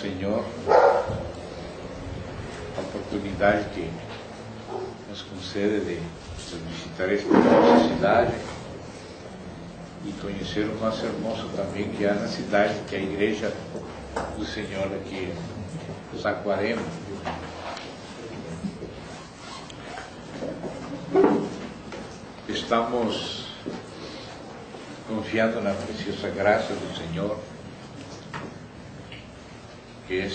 Senhor a oportunidade que nos concede de visitar esta nossa cidade e conhecer o mais hermoso também que há na cidade, que é a Igreja do Senhor aqui em Saquarema. Estamos confiando na preciosa graça do Senhor, que é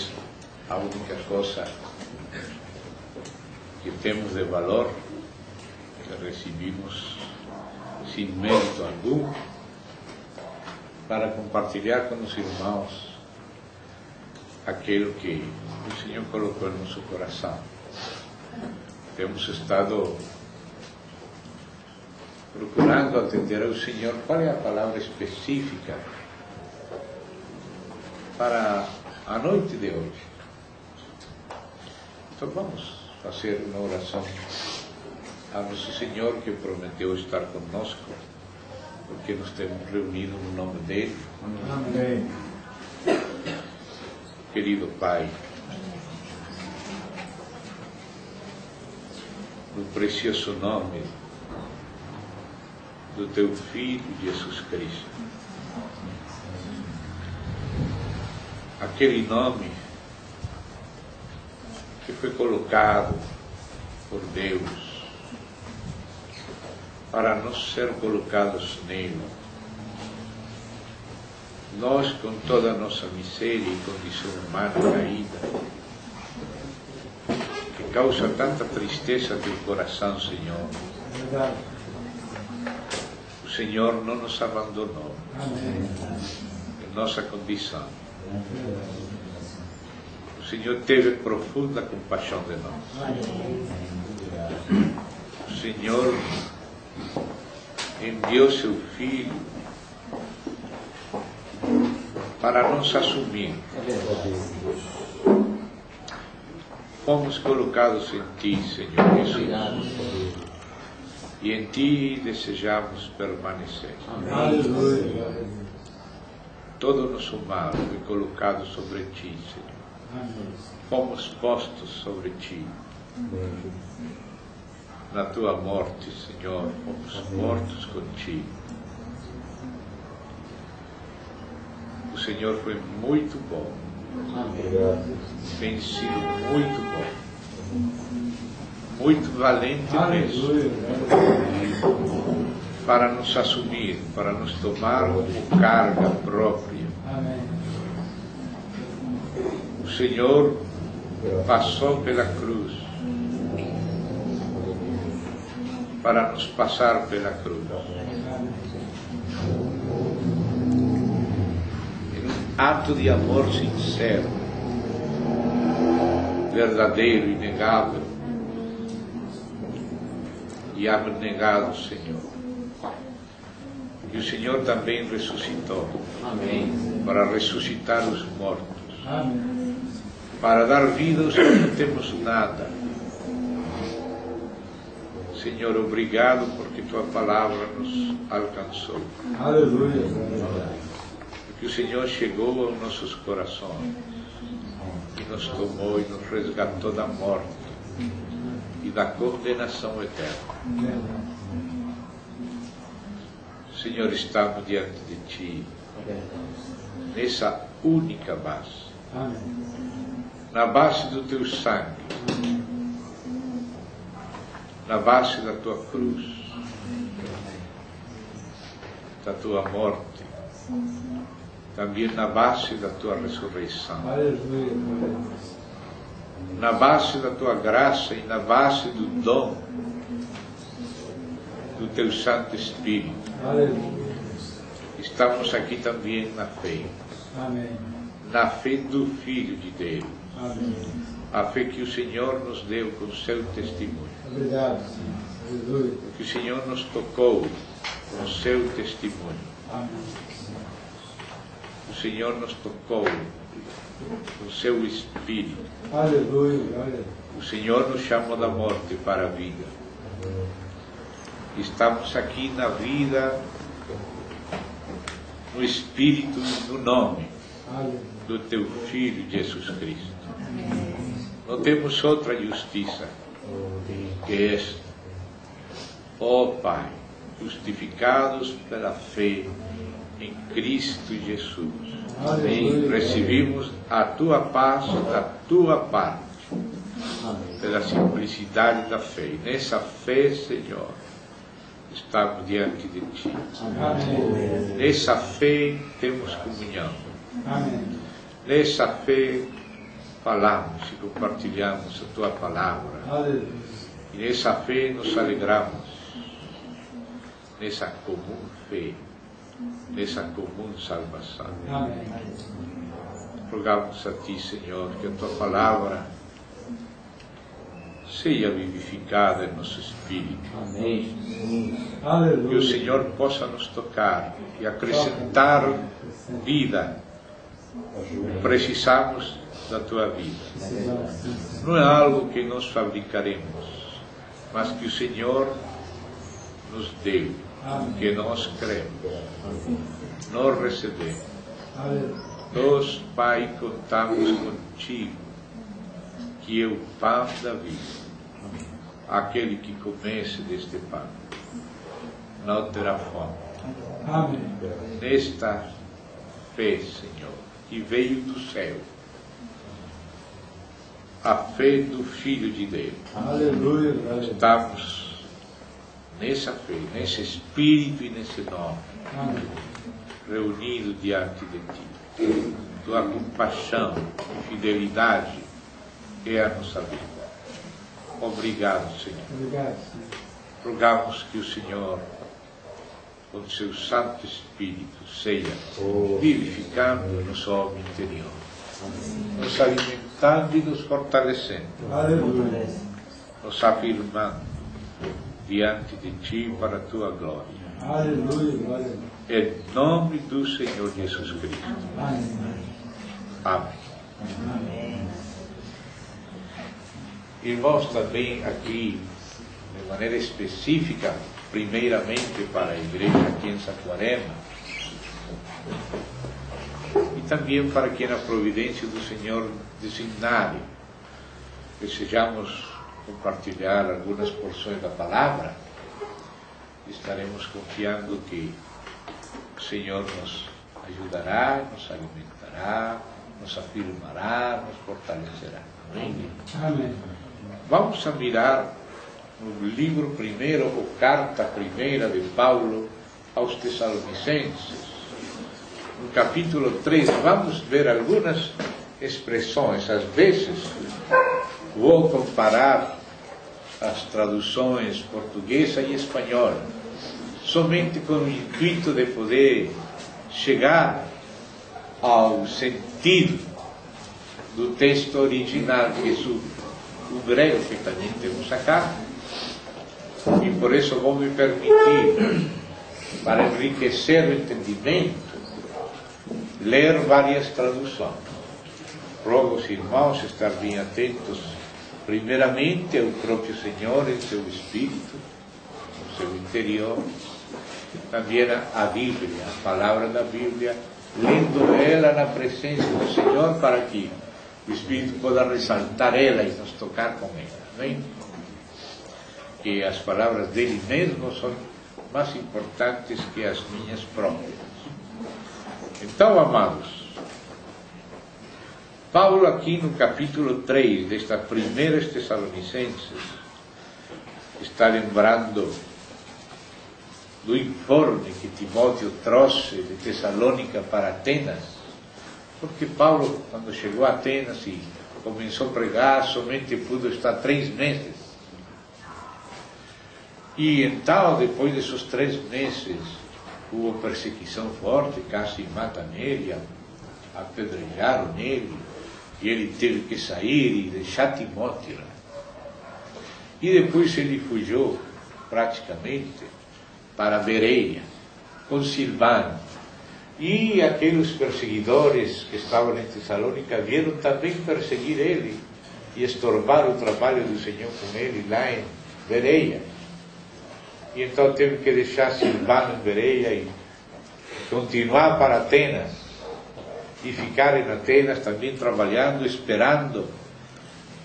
a única coisa que temos de valor, que recebimos sem mérito algum, para compartilhar com os irmãos aquilo que o Senhor colocou no nosso coração. Temos estado procurando atender ao Senhor qual é a palavra específica para a noite de hoje. Então vamos fazer uma oração a nosso Senhor, que prometeu estar conosco, porque nos temos reunidos no nome dele. Amém. Querido Pai, no precioso nome do Teu Filho Jesus Cristo, aquele nome que foi colocado por Deus para nós ser colocados nele. Nós, com toda a nossa miséria e condição humana caída, que causa tanta tristeza no coração, Senhor, o Senhor não nos abandonou em nossa condição. O Senhor teve profunda compaixão de nós. O Senhor enviou seu Filho para nos assumir. Fomos colocados em Ti, Senhor Jesus, e em Ti desejamos permanecer. Todo o nosso mal foi colocado sobre Ti, Senhor. Fomos postos sobre Ti. Na Tua morte, Senhor, fomos mortos contigo. O Senhor foi muito bom. Tem sido muito bom. Muito valente mesmo. Para nos assumir, para nos tomar como carga própria. O Senhor passou pela cruz para nos passar pela cruz. Em um ato de amor sincero, verdadeiro, inegável e abnegado, Senhor. E o Senhor também ressuscitou. Amém. Para ressuscitar os mortos. Amém. Para dar vida aos que não temos nada. Senhor, obrigado porque Tua palavra nos alcançou. Aleluia. Porque o Senhor chegou aos nossos corações e nos tomou e nos resgatou da morte e da condenação eterna. Senhor, estamos diante de Ti nessa única base, na base do Teu sangue, na base da Tua cruz, da Tua morte, também na base da Tua ressurreição, na base da Tua graça e na base do dom do Teu Santo Espírito. Estamos aqui também na fé, na fé do Filho de Deus, a fé que o Senhor nos deu com seu testemunho. Obrigado, Senhor. Que o Senhor nos tocou com seu testemunho. Amém. O Senhor nos tocou com seu Espírito. Aleluia. O Senhor nos chamou da morte para a vida. Estamos aqui na vida, no Espírito e no nome. do teu Filho Jesus Cristo. Não temos outra justiça que esta. Ó Pai, justificados pela fé em Cristo Jesus, recebemos a tua paz da tua parte, pela simplicidade da fé. E nessa fé, Senhor, estamos diante de Ti. Nessa fé temos comunhão. Nessa fé falamos e compartilhamos a Tua palavra. E nessa fé nos alegramos, nessa comum fé, nessa comum salvação. Rogamos a Ti, Senhor, que a Tua palavra seja vivificada em nosso espírito. Que o Senhor possa nos tocar e acrescentar vida. Precisamos da Tua vida. Não é algo que nós fabricaremos, mas que o Senhor nos deu, que nós cremos, nós recebemos. Nós, Pai, contamos contigo, que é o pão da vida. Aquele que comece deste pão não terá fome. Nesta fé, Senhor, que veio do céu, a fé do Filho de Deus. Aleluia. Estamos nessa fé, nesse Espírito e nesse nome, reunidos diante de Ti. Tua compaixão e fidelidade é a nossa vida. Obrigado, Senhor. Obrigado, Senhor. Rogamos que o Senhor, com o seu Santo Espírito, seja vivificando o nosso homem interior, nos alimentando e nos fortalecendo, nos afirmando diante de Ti para a Tua glória. Aleluia. Em nome do Senhor Jesus Cristo. Amém. Irmãos, também aqui, de maneira específica, primeiramente para a igreja aqui em Saquarema, e também para que na providência do Senhor designare, desejamos compartilhar algumas porções da palavra, estaremos confiando que o Senhor nos ajudará, nos alimentará, nos afirmará, nos fortalecerá. Amém? Amém. Vamos a mirar no livro primeiro, ou carta primeira de Paulo aos Tessalonicenses, no capítulo 3, vamos ver algumas expressões. Às vezes vou comparar as traduções portuguesa e espanhola, somente com o intuito de poder chegar ao sentido do texto original, que é o grego, que também temos acá, e por isso vou me permitir, para enriquecer o entendimento, ler várias traduções. Rogo os irmãos estar bem atentos, primeiramente ao próprio Senhor em seu espírito, no seu interior, também a Bíblia, a palavra da Bíblia, lendo ela na presença do Senhor, para que o Espírito possa ressaltar ela e nos tocar com ela. Amém? Que as palavras dele mesmo são mais importantes que as minhas próprias. Então, amados, Paulo aqui no capítulo 3 desta primeira Tessalonicenses está lembrando do informe que Timóteo trouxe de Tessalônica para Atenas, porque Paulo, quando chegou a Atenas e começou a pregar, somente pudo estar 3 meses. E então, depois desses 3 meses, houve perseguição forte, casi matam ele, apedrejaram nele, e ele teve que sair e deixar Timóteo. E depois ele fugiu, praticamente, para Bereia, com Silvano. E aqueles perseguidores que estavam em Tessalônica vieram também perseguir ele e estorbar o trabalho do Senhor com ele lá em Bereia. E então teve que deixar Silvano em Bereia e continuar para Atenas. e ficar em Atenas também trabalhando, esperando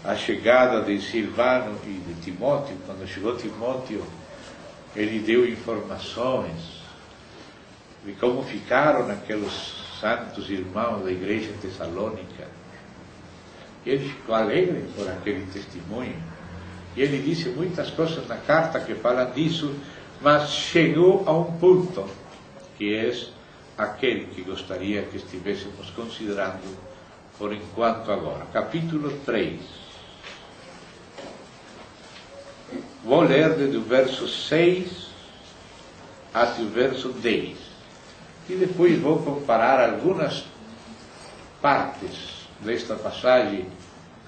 a chegada de Silvano e de Timóteo. Quando chegou Timóteo, ele deu informações de como ficaram aqueles santos irmãos da igreja tessalônica. Ele ficou alegre por aquele testemunho. E ele disse muitas coisas na carta que falam disso, mas chegou a um ponto, que é aquele que gostaria que estivéssemos considerando por enquanto agora. Capítulo 3. Vou ler do verso 6 até o verso 10. E depois vou comparar algumas partes desta passagem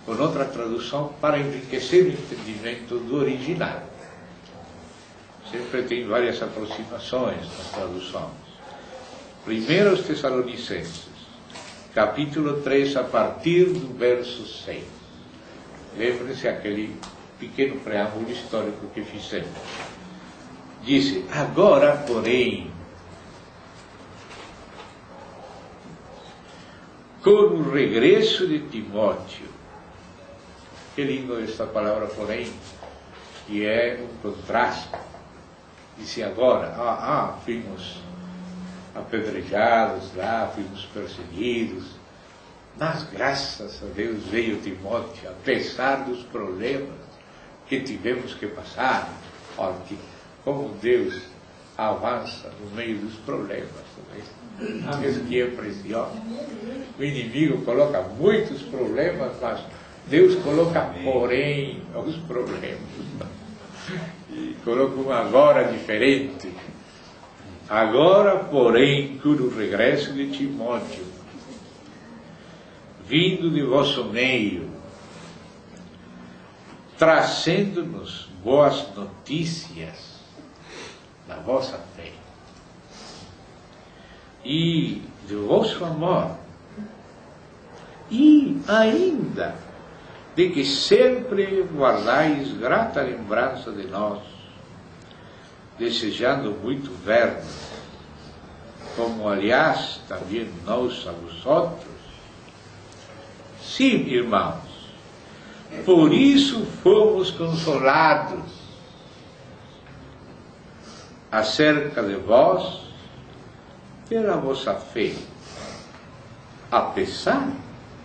com outra tradução para enriquecer o entendimento do original. Sempre tem várias aproximações nas traduções. Primeiro os Tessalonicenses, capítulo 3, a partir do verso 6. Lembre-se aquele pequeno preâmbulo histórico que fizemos. Disse: agora, porém, com o regresso de Timóteo. Que lindo esta palavra, porém, que é um contraste. Disse agora, fomos apedrejados lá, fomos perseguidos, mas graças a Deus veio Timóteo, apesar dos problemas que tivemos que passar. Olha como Deus avança no meio dos problemas. Isso que é precioso. O inimigo coloca muitos problemas, mas Deus coloca porém os problemas. E coloca um agora diferente. Agora, porém, com o regresso de Timóteo, vindo de vosso meio, trazendo-nos boas notícias da vossa fé e do vosso amor, e ainda de que sempre guardais grata lembrança de nós, desejando muito ver-nos, como aliás também nós a vosotros. Sim, irmãos, por isso fomos consolados acerca de vós pela vossa fé, apesar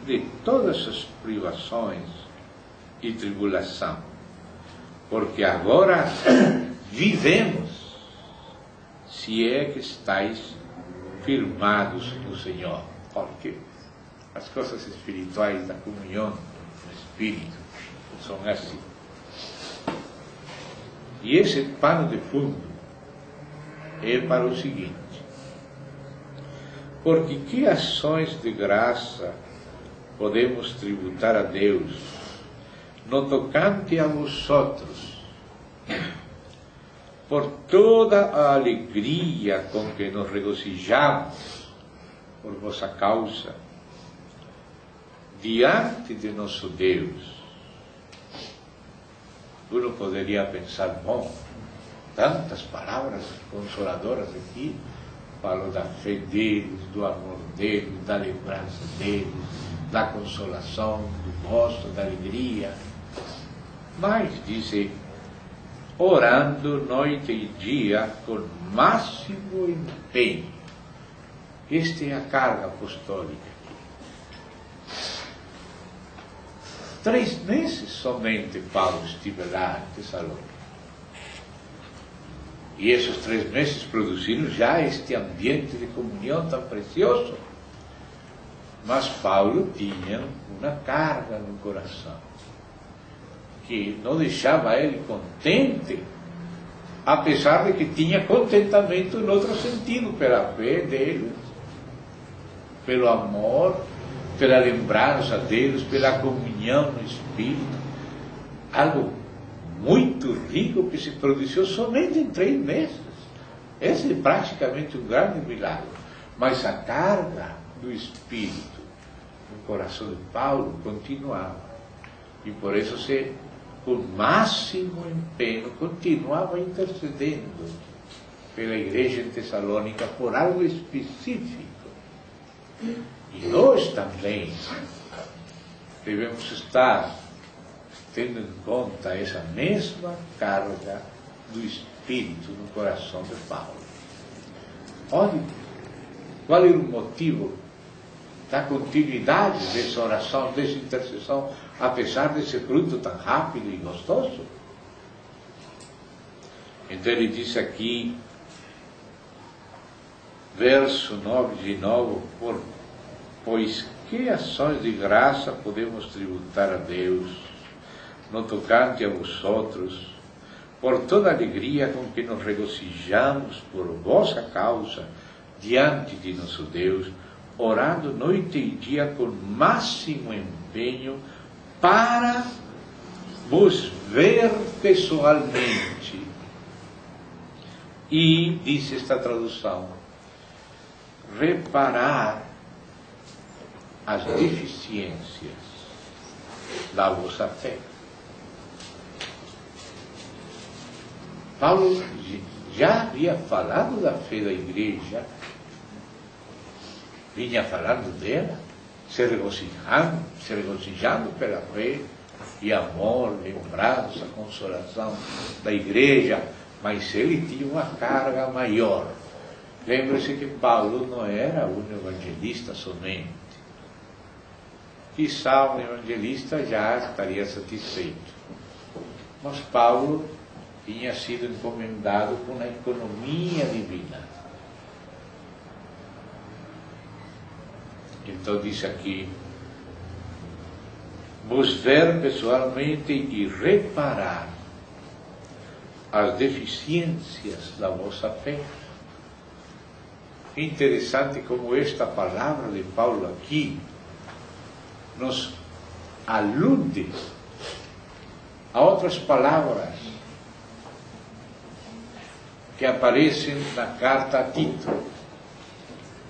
de todas as privações e tribulação, porque agora vivemos, se é que estáis firmados no Senhor. Porque as coisas espirituais da comunhão no Espírito são assim. E esse pano de fundo é para o seguinte: porque que ações de graça podemos tributar a Deus no tocante a vosotros, por toda a alegria com que nos regozijamos por vossa causa diante de nosso Deus. Uno poderia pensar, bom, tantas palavras consoladoras aqui, falo da fé deles, do amor deles, da lembrança deles, da consolação, do gosto, da alegria. Mas, diz, orando noite e dia com máximo empenho. Esta é a carga apostólica. 3 meses somente Paulo esteve lá em Tessalônica. E esses 3 meses produziram já este ambiente de comunhão tão precioso. Mas Paulo tinha uma carga no coração, que não deixava ele contente, apesar de que tinha contentamento em outro sentido, pela fé deles, pelo amor, pela lembrança deles, pela comunhão no Espírito. Algo muito rico que se produziu somente em 3 meses. Esse é praticamente um grande milagre. Mas a carga do Espírito no coração de Paulo continuava. E por isso, com máximo empenho, continuava intercedendo pela igreja em Tessalônica por algo específico. E nós também devemos estar tendo em conta essa mesma carga do Espírito no coração de Paulo. Olha, qual é o motivo da continuidade dessa oração, dessa intercessão, apesar desse fruto tão rápido e gostoso? Então ele diz aqui, verso 9 de novo, pois que ações de graça podemos tributar a Deus, no tocante a vosotros, por toda a alegria com que nos regozijamos por vossa causa diante de nosso Deus, orando noite e dia com máximo empenho para vos ver pessoalmente. E, diz esta tradução, reparar as deficiências da vossa fé. Paulo já havia falado da fé da igreja, vinha falando dela, se regozijando pela fé e amor, lembrança, consolação da igreja, mas ele tinha uma carga maior. Lembre-se que Paulo não era um evangelista somente. Quizá um evangelista já estaria satisfeito. Mas Paulo tinha sido encomendado com a economia divina. Então diz aqui, vos ver pessoalmente e reparar as deficiências da vossa fé. Interessante como esta palavra de Paulo aqui nos alude a outras palavras que aparecem na carta a Tito.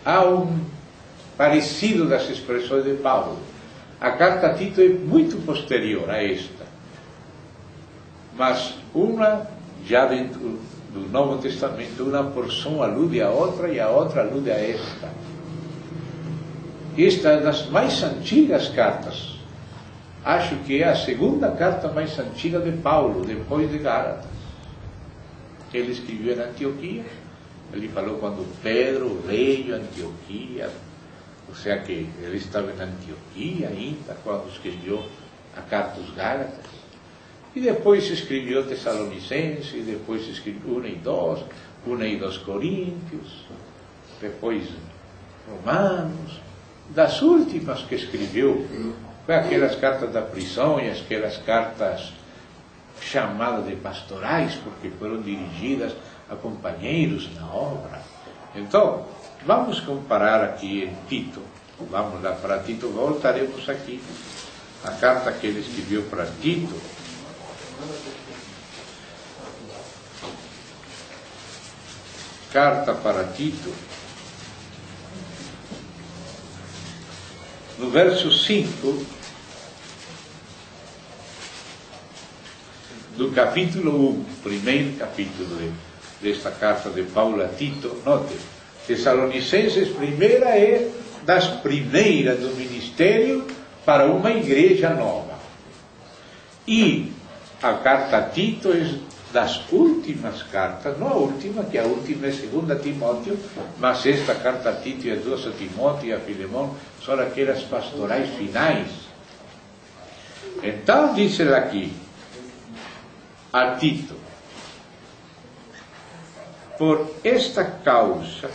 Há um parecido das expressões de Paulo. A carta a Tito é muito posterior a esta, mas uma já dentro do Novo Testamento, uma porção alude a outra e a outra alude a esta. Esta é das mais antigas cartas. Acho que é a segunda carta mais antiga de Paulo, depois de Gálatas. Ele escreveu em Antioquia. Ele falou quando Pedro veio a Antioquia, ou seja que ele estava em Antioquia ainda, quando escreveu a carta aos Gálatas. E depois escreveu Tessalonicenses, e depois escreveu 1 e 2 Coríntios, depois Romanos. Das últimas que escreveu, foi aquelas cartas da prisão e aquelas cartas chamadas de pastorais, porque foram dirigidas a companheiros na obra. Então, vamos comparar aqui em Tito. Vamos lá para Tito, voltaremos aqui. A carta que ele escreveu para Tito. Carta para Tito. No verso 5 do capítulo 1, primeiro capítulo desta carta de Paulo a Tito, note, Tessalonicenses, primeira é das primeiras do ministério para uma igreja nova. E a carta a Tito é das últimas cartas, não a última, que a última é 2 Timóteo, mas esta carta a Tito e as 2 a Timóteo e a Filemão são aquelas pastorais finais. Então diz ele aqui, a Tito, por esta causa,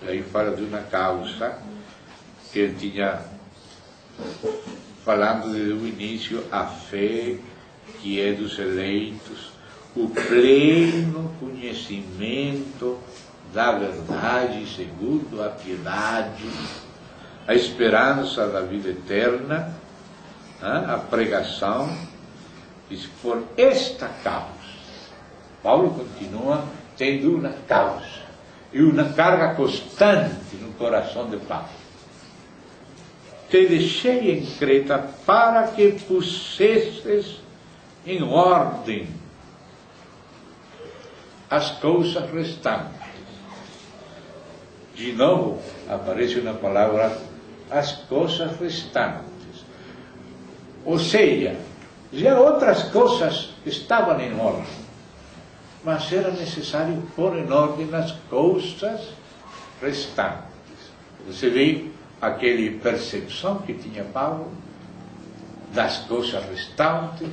aí fala de uma causa que ele tinha, falando desde o início, a fé que é dos eleitos, o pleno conhecimento da verdade segundo a piedade, a esperança da vida eterna, a pregação. Diz, por esta causa, Paulo continua tendo uma causa e uma carga constante no coração de Paulo. Te deixei em Creta para que pusesses em ordem as coisas restantes. De novo, aparece uma palavra as coisas restantes. Ou seja, já outras coisas estavam em ordem, mas era necessário pôr em ordem as coisas restantes. Você vê aquela percepção que tinha Paulo das coisas restantes,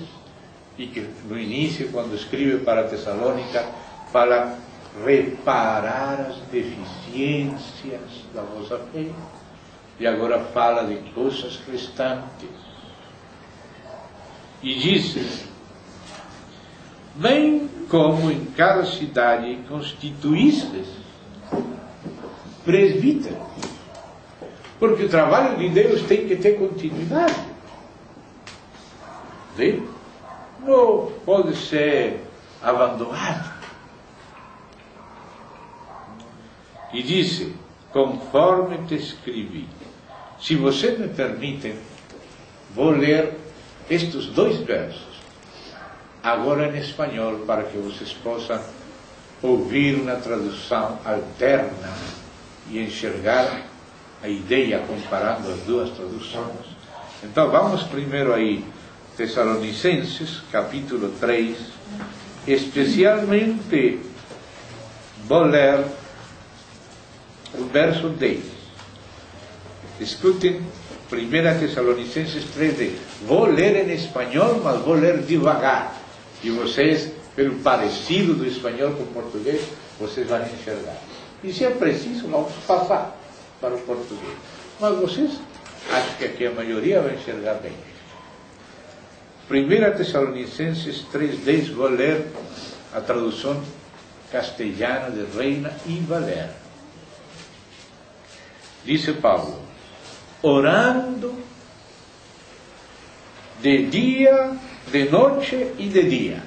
e que no início, quando escreve para Tessalônica, fala reparar as deficiências da vossa fé, e agora fala de coisas restantes. E diz: bem como em cada cidade constituístes presbíteros, porque o trabalho de Deus tem que ter continuidade. Vê? Não pode ser abandonado. E disse: conforme te escrevi. Se vocês me permitem, vou ler estes 2 versos, agora em espanhol, para que vocês possam ouvir uma tradução alterna e enxergar a ideia comparando as 2 traduções. Então vamos primeiro aí, Tessalonicenses, capítulo 3, especialmente vou ler o verso 10. Escutem 1 Tessalonicenses 3:10. Vou ler em espanhol, mas vou ler devagar. E vocês, pelo parecido do espanhol com o português, vocês vão enxergar. E se é preciso, vamos passar para o português. Mas vocês, acho que aqui a maioria vai enxergar bem. 1 Tessalonicenses 3:10, vou ler a tradução castelhana de Reina e Valera. Dice Paulo: orando de dia, de noite e de dia,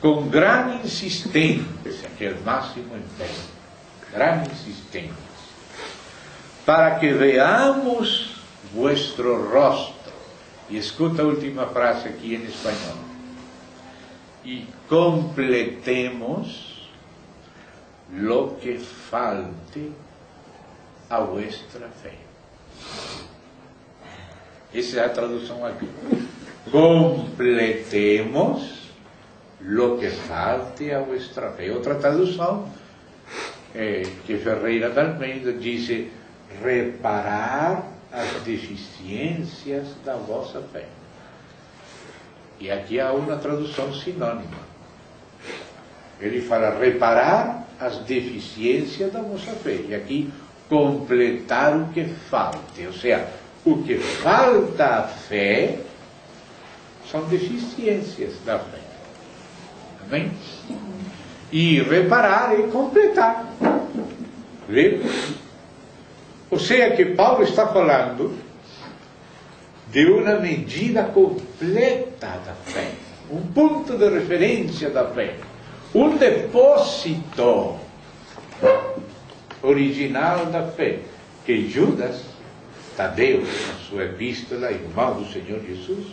com grande insistência, que é o máximo empenho, grande insistência, para que veamos vuestro rosto. E escuta a última frase aqui em espanhol: e completemos lo que falte a vuestra fé. Essa é a tradução aqui. Completemos lo que falte a vuestra fé. Outra tradução, que Ferreira de Almeida diz: reparar as deficiências da vossa fé. E aqui há uma tradução sinônima. Ele fala reparar as deficiências da vossa fé. E aqui completar o que falte. Ou seja, o que falta à fé são deficiências da fé. Amém? E reparar e completar. Vê? Ou seja, que Paulo está falando de uma medida completa da fé, um ponto de referência da fé, um depósito original da fé, que Judas Tadeu, na sua epístola, irmão do Senhor Jesus,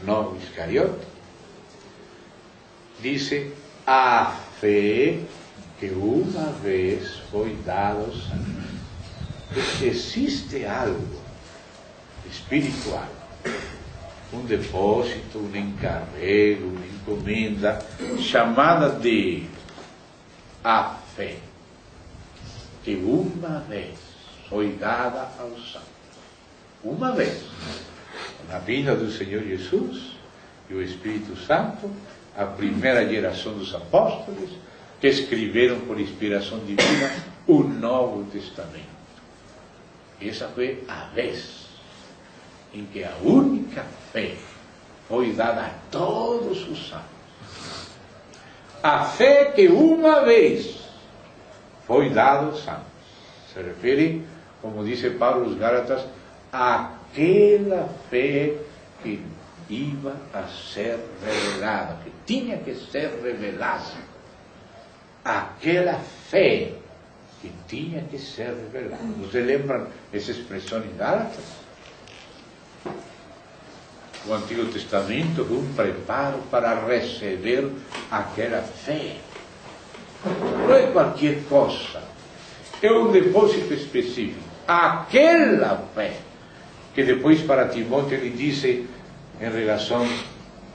não Iscariote, disse: a fé que uma vez foi dada aos santos. Existe algo espiritual, um depósito, um encarrego, uma encomenda, chamada de a fé, que uma vez foi dada aos santos. Uma vez, na vinda do Senhor Jesus e o Espírito Santo, a primeira geração dos apóstolos, que escreveram por inspiração divina o Novo Testamento. Essa foi a vez em que a única fé foi dada a todos os santos. A fé que uma vez foi dada aos santos. Se refere, como diz Paulo aos Gálatas, àquela fé que iba a ser revelada, que tinha que ser revelada. Aquela fé que tinha que ser revelada. Vocês lembram essa expressão em Gálatas? O Antigo Testamento foi um preparo para receber aquela fé. Não é qualquer coisa. é um depósito específico. Aquela fé que depois para Timóteo ele disse em relação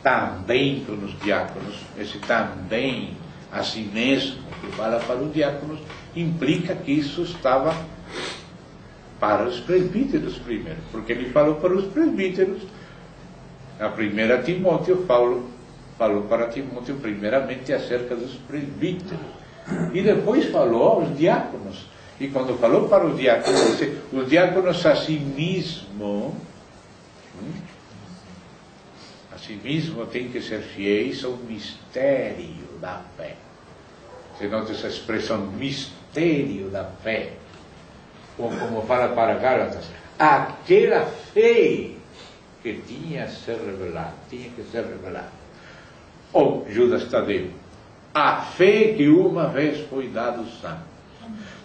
também com os diáconos, esse também a si mesmo, que fala para os diáconos, implica que isso estava para os presbíteros primeiro, porque ele falou para os presbíteros. Na primeira Timóteo, Paulo falou para Timóteo primeiramente acerca dos presbíteros, e depois falou aos diáconos. E quando falou para os diáconos a si mesmo tem que ser fiéis ao mistério da fé. Você nota essa expressão, mistério da fé, ou como fala para Gálatas, aquela fé que tinha que ser revelada. Ou Judas Tadeu, a fé que uma vez foi dada aos santos.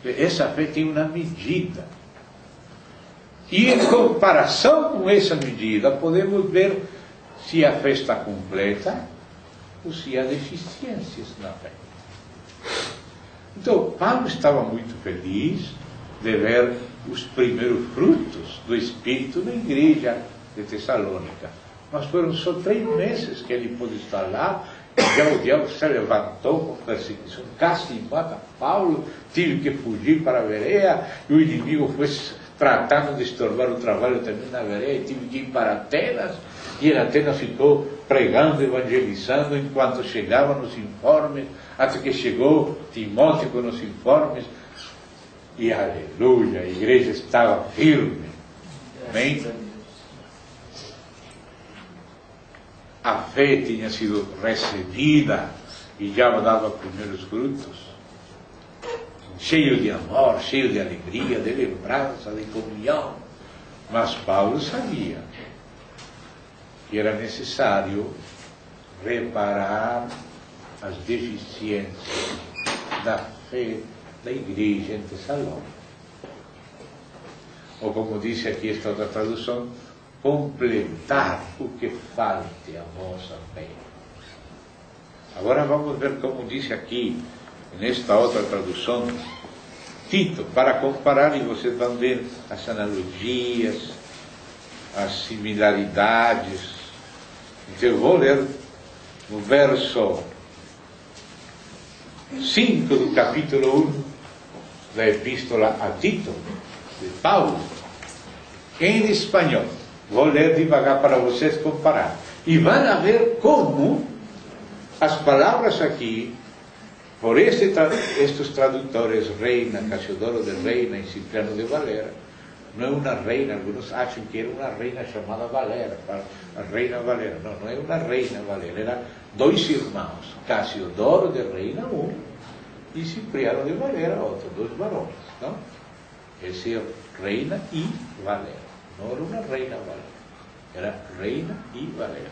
Essa fé tem uma medida. E em comparação com essa medida, podemos ver se a fé está completa ou se há deficiências na fé. Então, Paulo estava muito feliz de ver os primeiros frutos do Espírito na igreja de Tessalônica. Mas foram só 3 meses que ele pôde estar lá, e já o diabo se levantou com perseguição, quase mata Paulo, tive que fugir para a Bereia, e o inimigo foi tratando de estorbar o trabalho também na Bereia, e tive que ir para Atenas, e em Atenas ficou pregando, evangelizando, enquanto chegavam os informes, até que chegou Timóteo com os informes, e aleluia, a igreja estava firme. Amém? A fé tinha sido recebida e já dava primeiros frutos, cheio de amor, cheio de alegria, de lembrança, de comunhão. Mas Paulo sabia que era necessário reparar as deficiências da fé da igreja em Tessalônica. Ou como disse aqui esta outra tradução, completar o que falte a vossa fé. Agora vamos ver como diz aqui, nesta outra tradução, Tito, para comparar, e vocês vão ver as analogias, as similaridades. Então eu vou ler no verso 5 do capítulo 1 da Epístola a Tito, de Paulo, em espanhol. Vou ler devagar para vocês comparar. E vão ver como as palavras aqui, por estes tradutores, Reina, Casiodoro de Reina e Cipriano de Valera, não é uma reina, alguns acham que era uma reina chamada Valera, a Reina Valera. Não, não é uma Reina Valera, eram 2 irmãos, Casiodoro de Reina, um, e Cipriano de Valera, outro, 2 varões. Não? Esse é Reina e Valera. Não era uma Reina Valera, era Reina e Valera.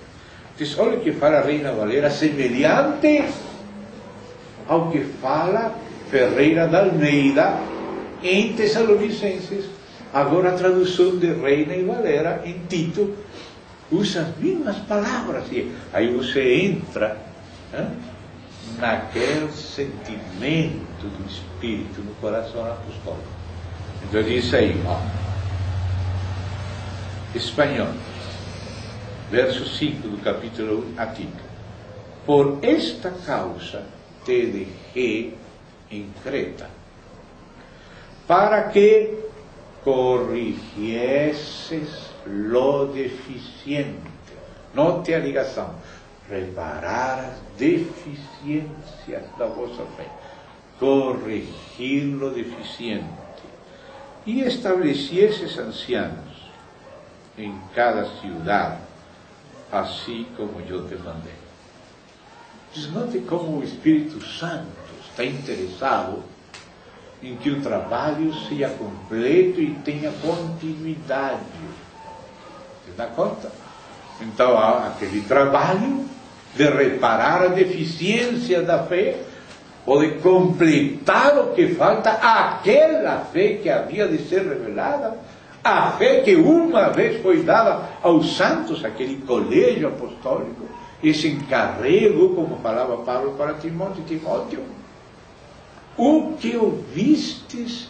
Então, olha o que fala Reina Valera, semelhante ao que fala Ferreira da Almeida em Tessalonicenses. Agora a tradução de Reina e Valera em Tito usa as mesmas palavras. E aí você entra naquele sentimento do Espírito no coração apostólico. Então diz aí, espanhol, verso 5 do capítulo 1 a Tito. Por esta causa te dejé em Creta, para que corrigieses lo deficiente. Note a ligação. Reparar as deficiências da vossa fé. Corrigir lo deficiente. E estabelecieses ancianos em cada ciudad, assim como eu te mandei. Note como o Espírito Santo está interessado em que o trabalho seja completo e tenha continuidade. Você dá conta? Então há aquele trabalho de reparar a deficiência da fé, ou de completar o que falta, aquela fé que havia de ser revelada, a fé que uma vez foi dada aos santos, aquele colégio apostólico, esse encarrego, como falava Paulo para Timóteo, o que ouvistes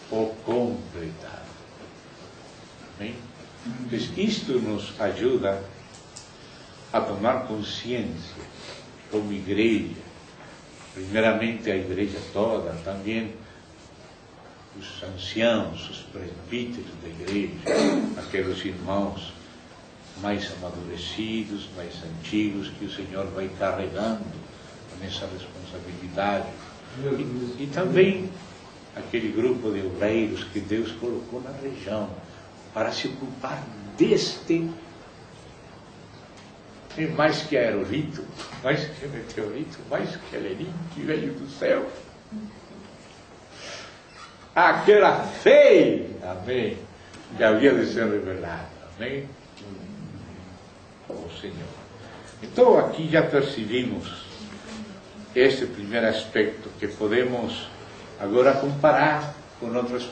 ou completado. Amém? Pois isto nos ajuda a tomar consciência como igreja, primeiramente a igreja toda, também os anciãos, os presbíteros da igreja, aqueles irmãos mais amadurecidos, mais antigos, que o Senhor vai carregando nessa responsabilidade. E também aquele grupo de obreiros que Deus colocou na região para se ocupar deste, e mais que aerolito, mais que meteorito, mais que Helenim que veio do céu, aquela fé, amém, que havia de ser revelada, amém, o Senhor. Então aqui já percebimos este primeiro aspecto que podemos agora comparar com outras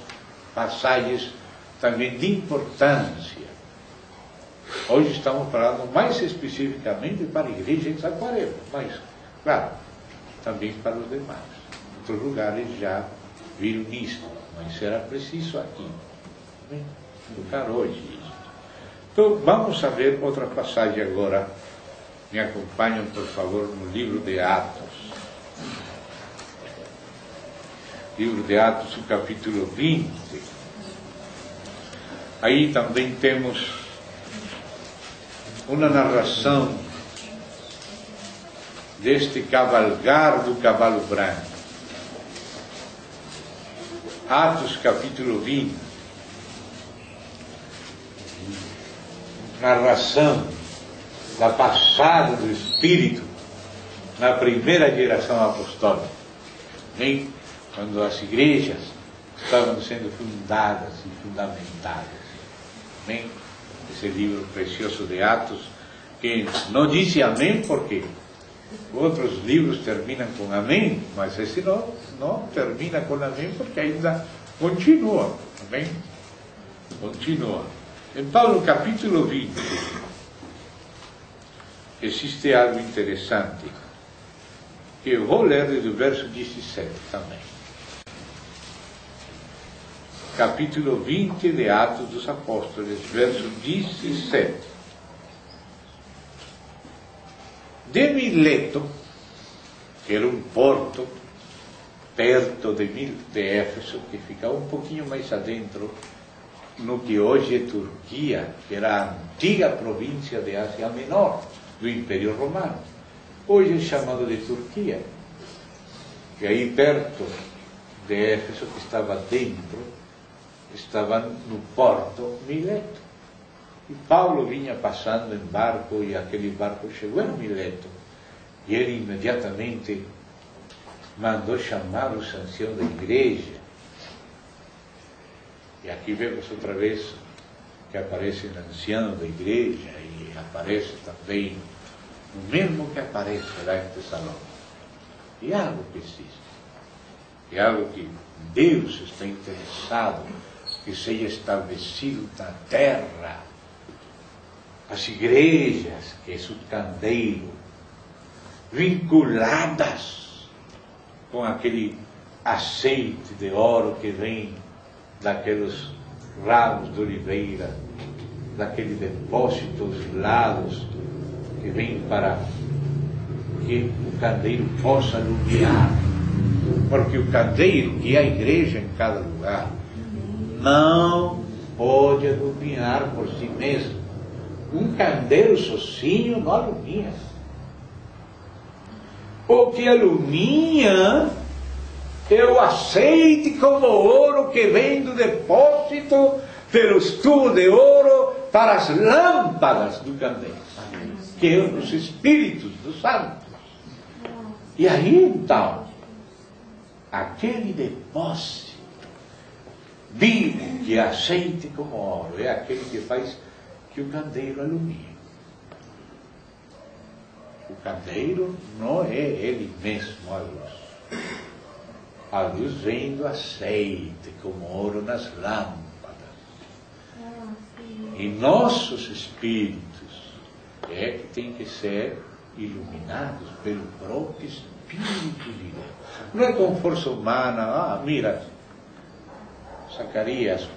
passagens também de importância. Hoje estamos falando mais especificamente para a igreja de Saquarema, mas, claro, também para os demais. Outros lugares já viram nisto, mas era preciso aqui tocar hoje isso. Então, vamos a ver outra passagem agora. Me acompanham, por favor, no livro de Atos. Livro de Atos, o capítulo 20. Aí também temos uma narração deste cavalgar do cavalo branco. Atos capítulo 20. Narração da passada do Espírito na primeira geração apostólica. Nem quando as igrejas estavam sendo fundadas e fundamentadas. Amém? Esse livro precioso de Atos, que não disse amém porque outros livros terminam com amém, mas esse não termina com amém porque ainda continua. Amém? Continua. Então, no capítulo 20, existe algo interessante, que eu vou ler desde o verso 17 também. Capítulo 20 de Atos dos Apóstolos, verso 17. De Mileto, que era um porto perto de Éfeso, que ficava um pouquinho mais adentro, no que hoje é Turquia, que era a antiga província de Ásia Menor, do Império Romano. Hoje é chamado de Turquia. E aí perto de Éfeso, que estava dentro, estava no porto Mileto. E Paulo vinha passando em barco, e aquele barco chegou em Mileto. E ele imediatamente mandou chamar os anciãos da igreja. E aqui vemos outra vez que aparece o ancião da igreja, e aparece também o mesmo que aparece lá em Tessalônica. E algo que existe. É algo que Deus está interessado que seja estabelecido na terra. As igrejas, que é o candeeiro, vinculadas com aquele azeite de ouro que vem daqueles ramos de oliveira, daquele depósito aos lados, que vem para que o candeeiro possa iluminar. Porque o candeeiro, que é a igreja em cada lugar, não pode iluminar por si mesmo. Um candeeiro sozinho não alumia. O que alumia é o azeite como ouro que vem do depósito pelos tubos de ouro para as lâmpadas do candeeiro, que é os espíritos dos santos. E aí então, aquele depósito vivo que é azeite como ouro é aquele que faz que o candeeiro alumie. O candeeiro não é ele mesmo a luz. A luz vem do azeite como ouro nas lâmpadas. E nossos espíritos é que tem que ser iluminados pelo próprio Espírito de Deus. Não é com força humana. Mira, Zacarias,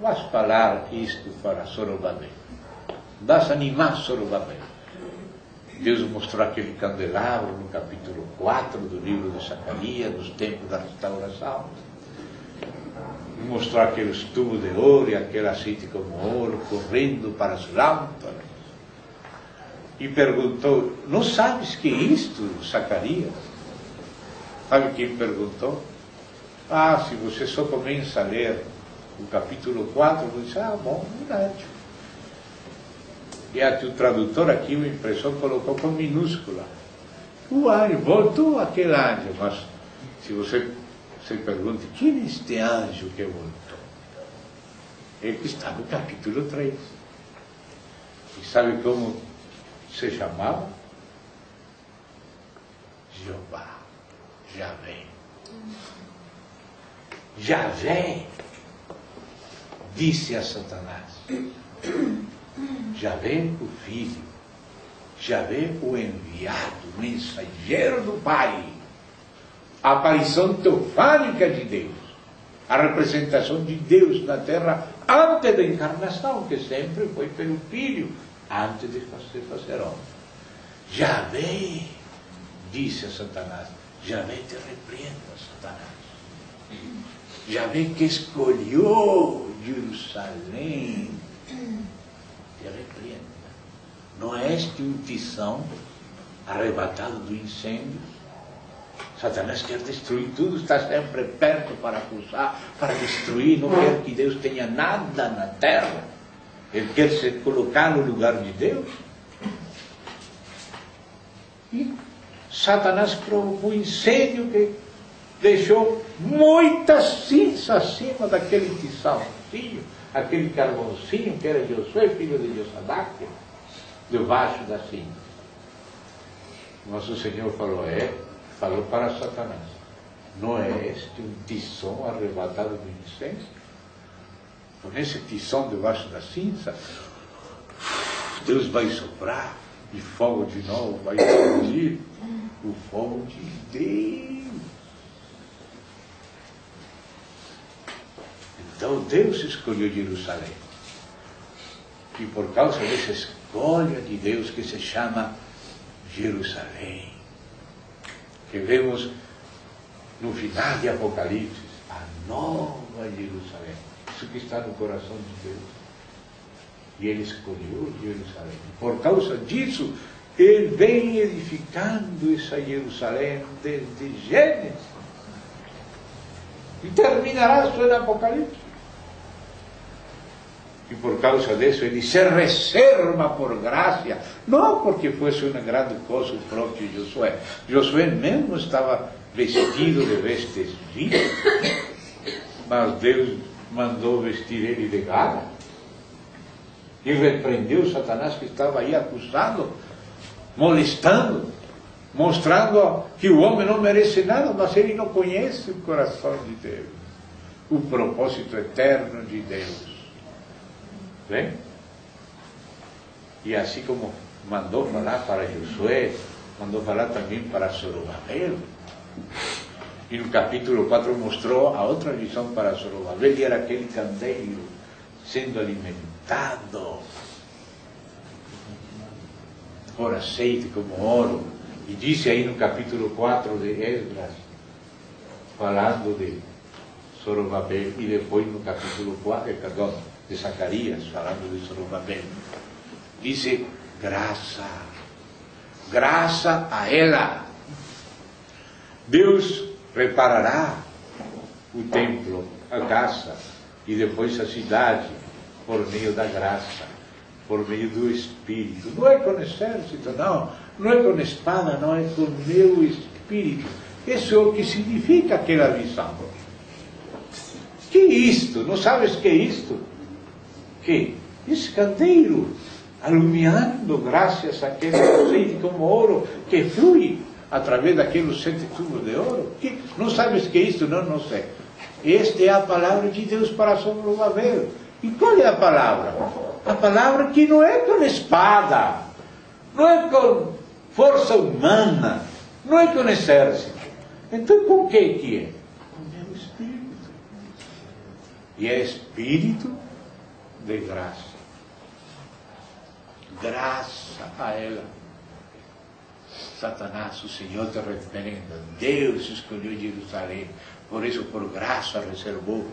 vas falar isto para Zorobabel. Vas animar Zorobabel. Deus mostrou aquele candelabro no capítulo 4 do livro de Zacarias, dos tempos da restauração. Mostrou aqueles tubos de ouro e aquele azeite como ouro correndo para as lâmpadas. E perguntou, não sabes que é isto, Zacarias? Sabe quem perguntou? Ah, se você só começa a ler o capítulo 4, você diz, ah, bom, verdade. E o tradutor aqui, o impressor, colocou com minúscula. O anjo, voltou aquele anjo, mas se você se pergunta, quem é este anjo que voltou? Ele que está no capítulo 3. E sabe como se chamava? Jeová, Javé. Javé disse a Satanás, Javé o filho, Javé o enviado, mensageiro do Pai, a aparição teofânica de Deus, a representação de Deus na terra antes da encarnação, que sempre foi pelo Filho, antes de fazer homem. Javé disse a Satanás, Javé te repreenda, Satanás. Javé que escolheu Jerusalém, te repreenda. Não é este um tição arrebatado do incêndio? Satanás quer destruir tudo, está sempre perto para acusar, para destruir, não quer que Deus tenha nada na terra. Ele quer se colocar no lugar de Deus. E Satanás provocou um incêndio que deixou muitas cinzas acima daquele tiçãozinho, aquele carvãozinho que era Josué, filho de Josadaque, debaixo da cinza. Nosso Senhor falou para Satanás, não é este um tição arrebatado do incêndio? Com esse tição debaixo da cinza, Deus vai soprar e fogo de novo vai surgir, o fogo de Deus. Então Deus escolheu Jerusalém. E por causa dessa escolha de Deus que se chama Jerusalém, que vemos no final de Apocalipse, a nova Jerusalém. Isso que está no coração de Deus. E Ele escolheu Jerusalém. Por causa disso, Ele vem edificando essa Jerusalém desde Gênesis. E terminará só no Apocalipse. E por causa disso ele se reserva por graça, não porque fosse uma grande coisa o próprio Josué. Josué mesmo estava vestido de vestes vivas, mas Deus mandou vestir ele de gala e repreendeu Satanás que estava aí acusando, molestando, mostrando que o homem não merece nada, mas ele não conhece o coração de Deus, o propósito eterno de Deus. Bem? E assim como mandou falar para Josué, mandou falar também para Zorobabel. E no capítulo 4 mostrou a outra visão para Zorobabel, e era aquele candeeiro sendo alimentado por azeite como ouro. E disse aí no capítulo 4 de Esdras, falando de Zorobabel, e depois no capítulo 4, de Zacarias, falando de Zorobabel, dice, graça, graça a ela. Deus preparará o templo, a casa, e depois a cidade, por meio da graça, por meio do Espírito. Não é com exército, não é com espada, não é com meu Espírito. Isso é o que significa aquela visão. Que é isto? Não sabes que é isto? Que esse candeeiro alumiando graças àquele azeite como ouro que flui através daqueles 7 tubos de ouro. Que, não sabes que é isto? Não sei. Esta é a palavra de Deus para Zorobabel. E qual é a palavra? A palavra que não é com espada, não é com força humana, não é com exército. Então com que é? Com o meu Espírito. e é espírito de graça. Graça a ela. Satanás, o Senhor te repreenda. Deus escolheu Jerusalém, por isso por graça reservou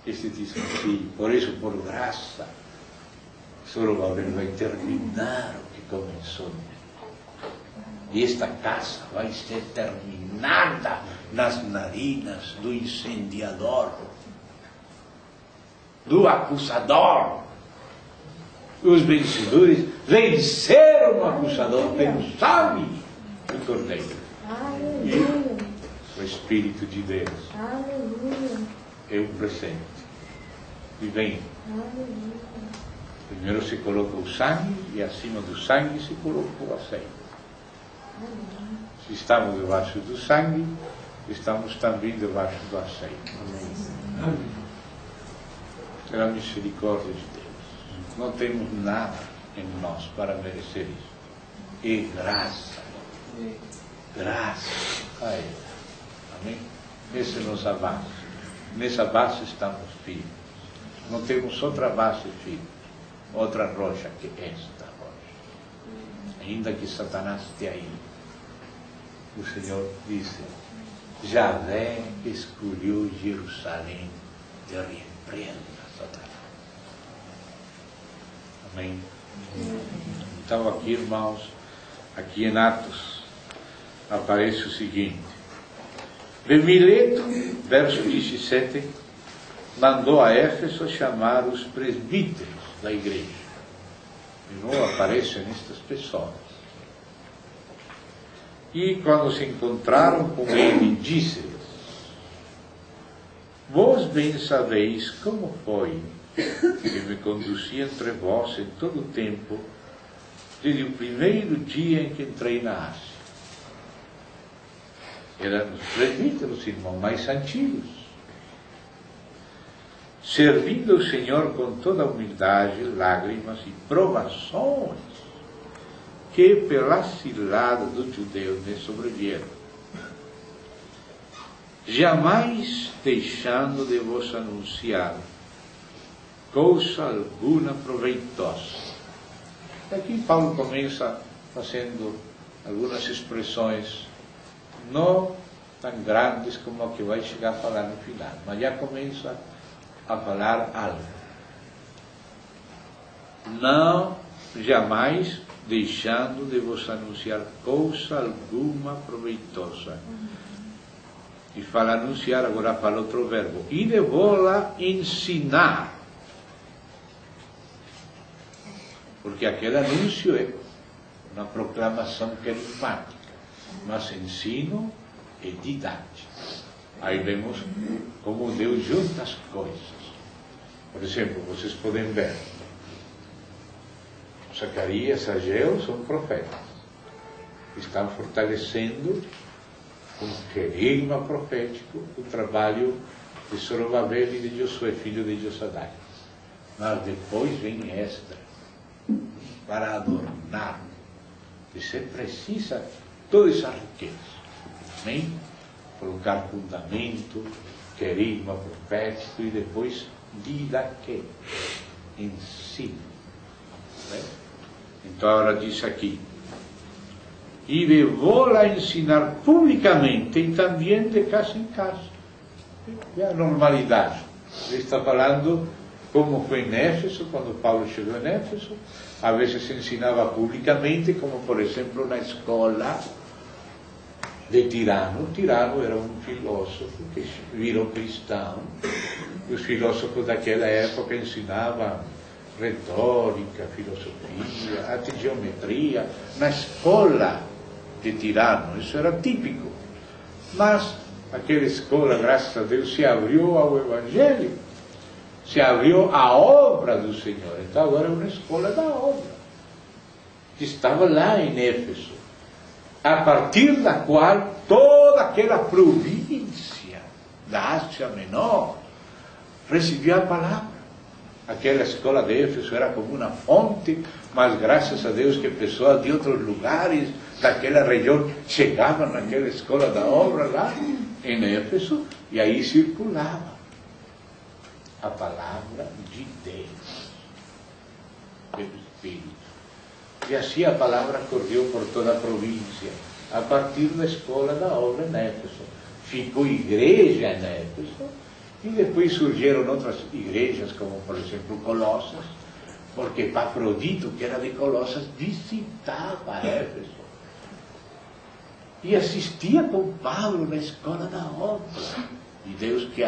este desafio. Por isso por graça Zorobabel vai terminar o que começou. E esta casa vai ser terminada nas narinas do incendiador, do acusador. Os vencedores venceram o acusador pelo sangue do Cordeiro. E o Espírito de Deus é um presente. E vem. Primeiro se coloca o sangue e acima do sangue se coloca o azeite. Se estamos debaixo do sangue, estamos também debaixo do azeite. Pela misericórdia de Deus. Não temos nada em nós para merecer isso. É graça. Graça a Ele. Amém? Essa é a nossa base. Nessa base estamos firmes. Não temos outra base firme. Outra rocha que esta rocha. Ainda que Satanás esteja aí, o Senhor disse: Javé escolheu Jerusalém, te repreenda, Satanás. Amém? Então aqui, irmãos, aqui em Atos aparece o seguinte: Mileto, verso 17, mandou a Éfeso chamar os presbíteros da igreja. E não aparecem estas pessoas. E quando se encontraram com ele, disse-lhes: Vós bem sabeis como foi que me conduzi entre vós em todo o tempo, desde o primeiro dia em que entrei na Ásia. Eram os presbíteros, irmãos mais antigos, servindo o Senhor com toda humildade, lágrimas e provações que pela cilada dos judeus me sobrevieram, jamais deixando de vos anunciar coisa alguma proveitosa. Aqui Paulo começa fazendo algumas expressões não tão grandes como a que vai chegar a falar no final, mas já começa a falar algo. Não, jamais deixando de vos anunciar coisa alguma proveitosa. E fala anunciar, agora fala outro verbo. E de vos ensinar. Porque aquele anúncio é uma proclamação carismática, mas ensino é didático. Aí vemos como Deus junta as coisas. Por exemplo, vocês podem ver, Zacarias e Ageu são profetas. Estão fortalecendo com querigma profético o trabalho de Zorobabel e de Josué, filho de Josadac. Mas depois vem Esdras para adornar. Você precisa toda essa riqueza. Amém? Colocar fundamento, querigma profético e depois didaquê, ensino. Então agora diz aqui: e levou-la a ensinar publicamente e também de casa em casa. É a normalidade. Ele está falando como foi em Éfeso, quando Paulo chegou em Éfeso. Às vezes se ensinava publicamente, como por exemplo na escola de Tirano. Tirano era um filósofo que virou cristão. Os filósofos daquela época ensinavam retórica, filosofia, até geometria, na escola de Tirano. Isso era típico. Mas aquela escola, graças a Deus, se abriu ao Evangelho, se abriu à obra do Senhor. Então agora é uma escola da obra, que estava lá em Éfeso, a partir da qual toda aquela província da Ásia Menor recebia a palavra. Aquela escola de Éfeso era como uma fonte, mas graças a Deus que pessoas de outros lugares daquela região chegavam naquela escola da obra lá em Éfeso, e aí circulava. a palavra de Deus, pelo Espírito. E assim a palavra correu por toda a província, a partir da escola da obra em Éfeso. Ficou igreja em Éfeso, e depois surgiram outras igrejas, como por exemplo Colossas, porque Epafrodito, que era de Colossas, visitava Éfeso e assistia com Paulo na escola da obra. E Deus, que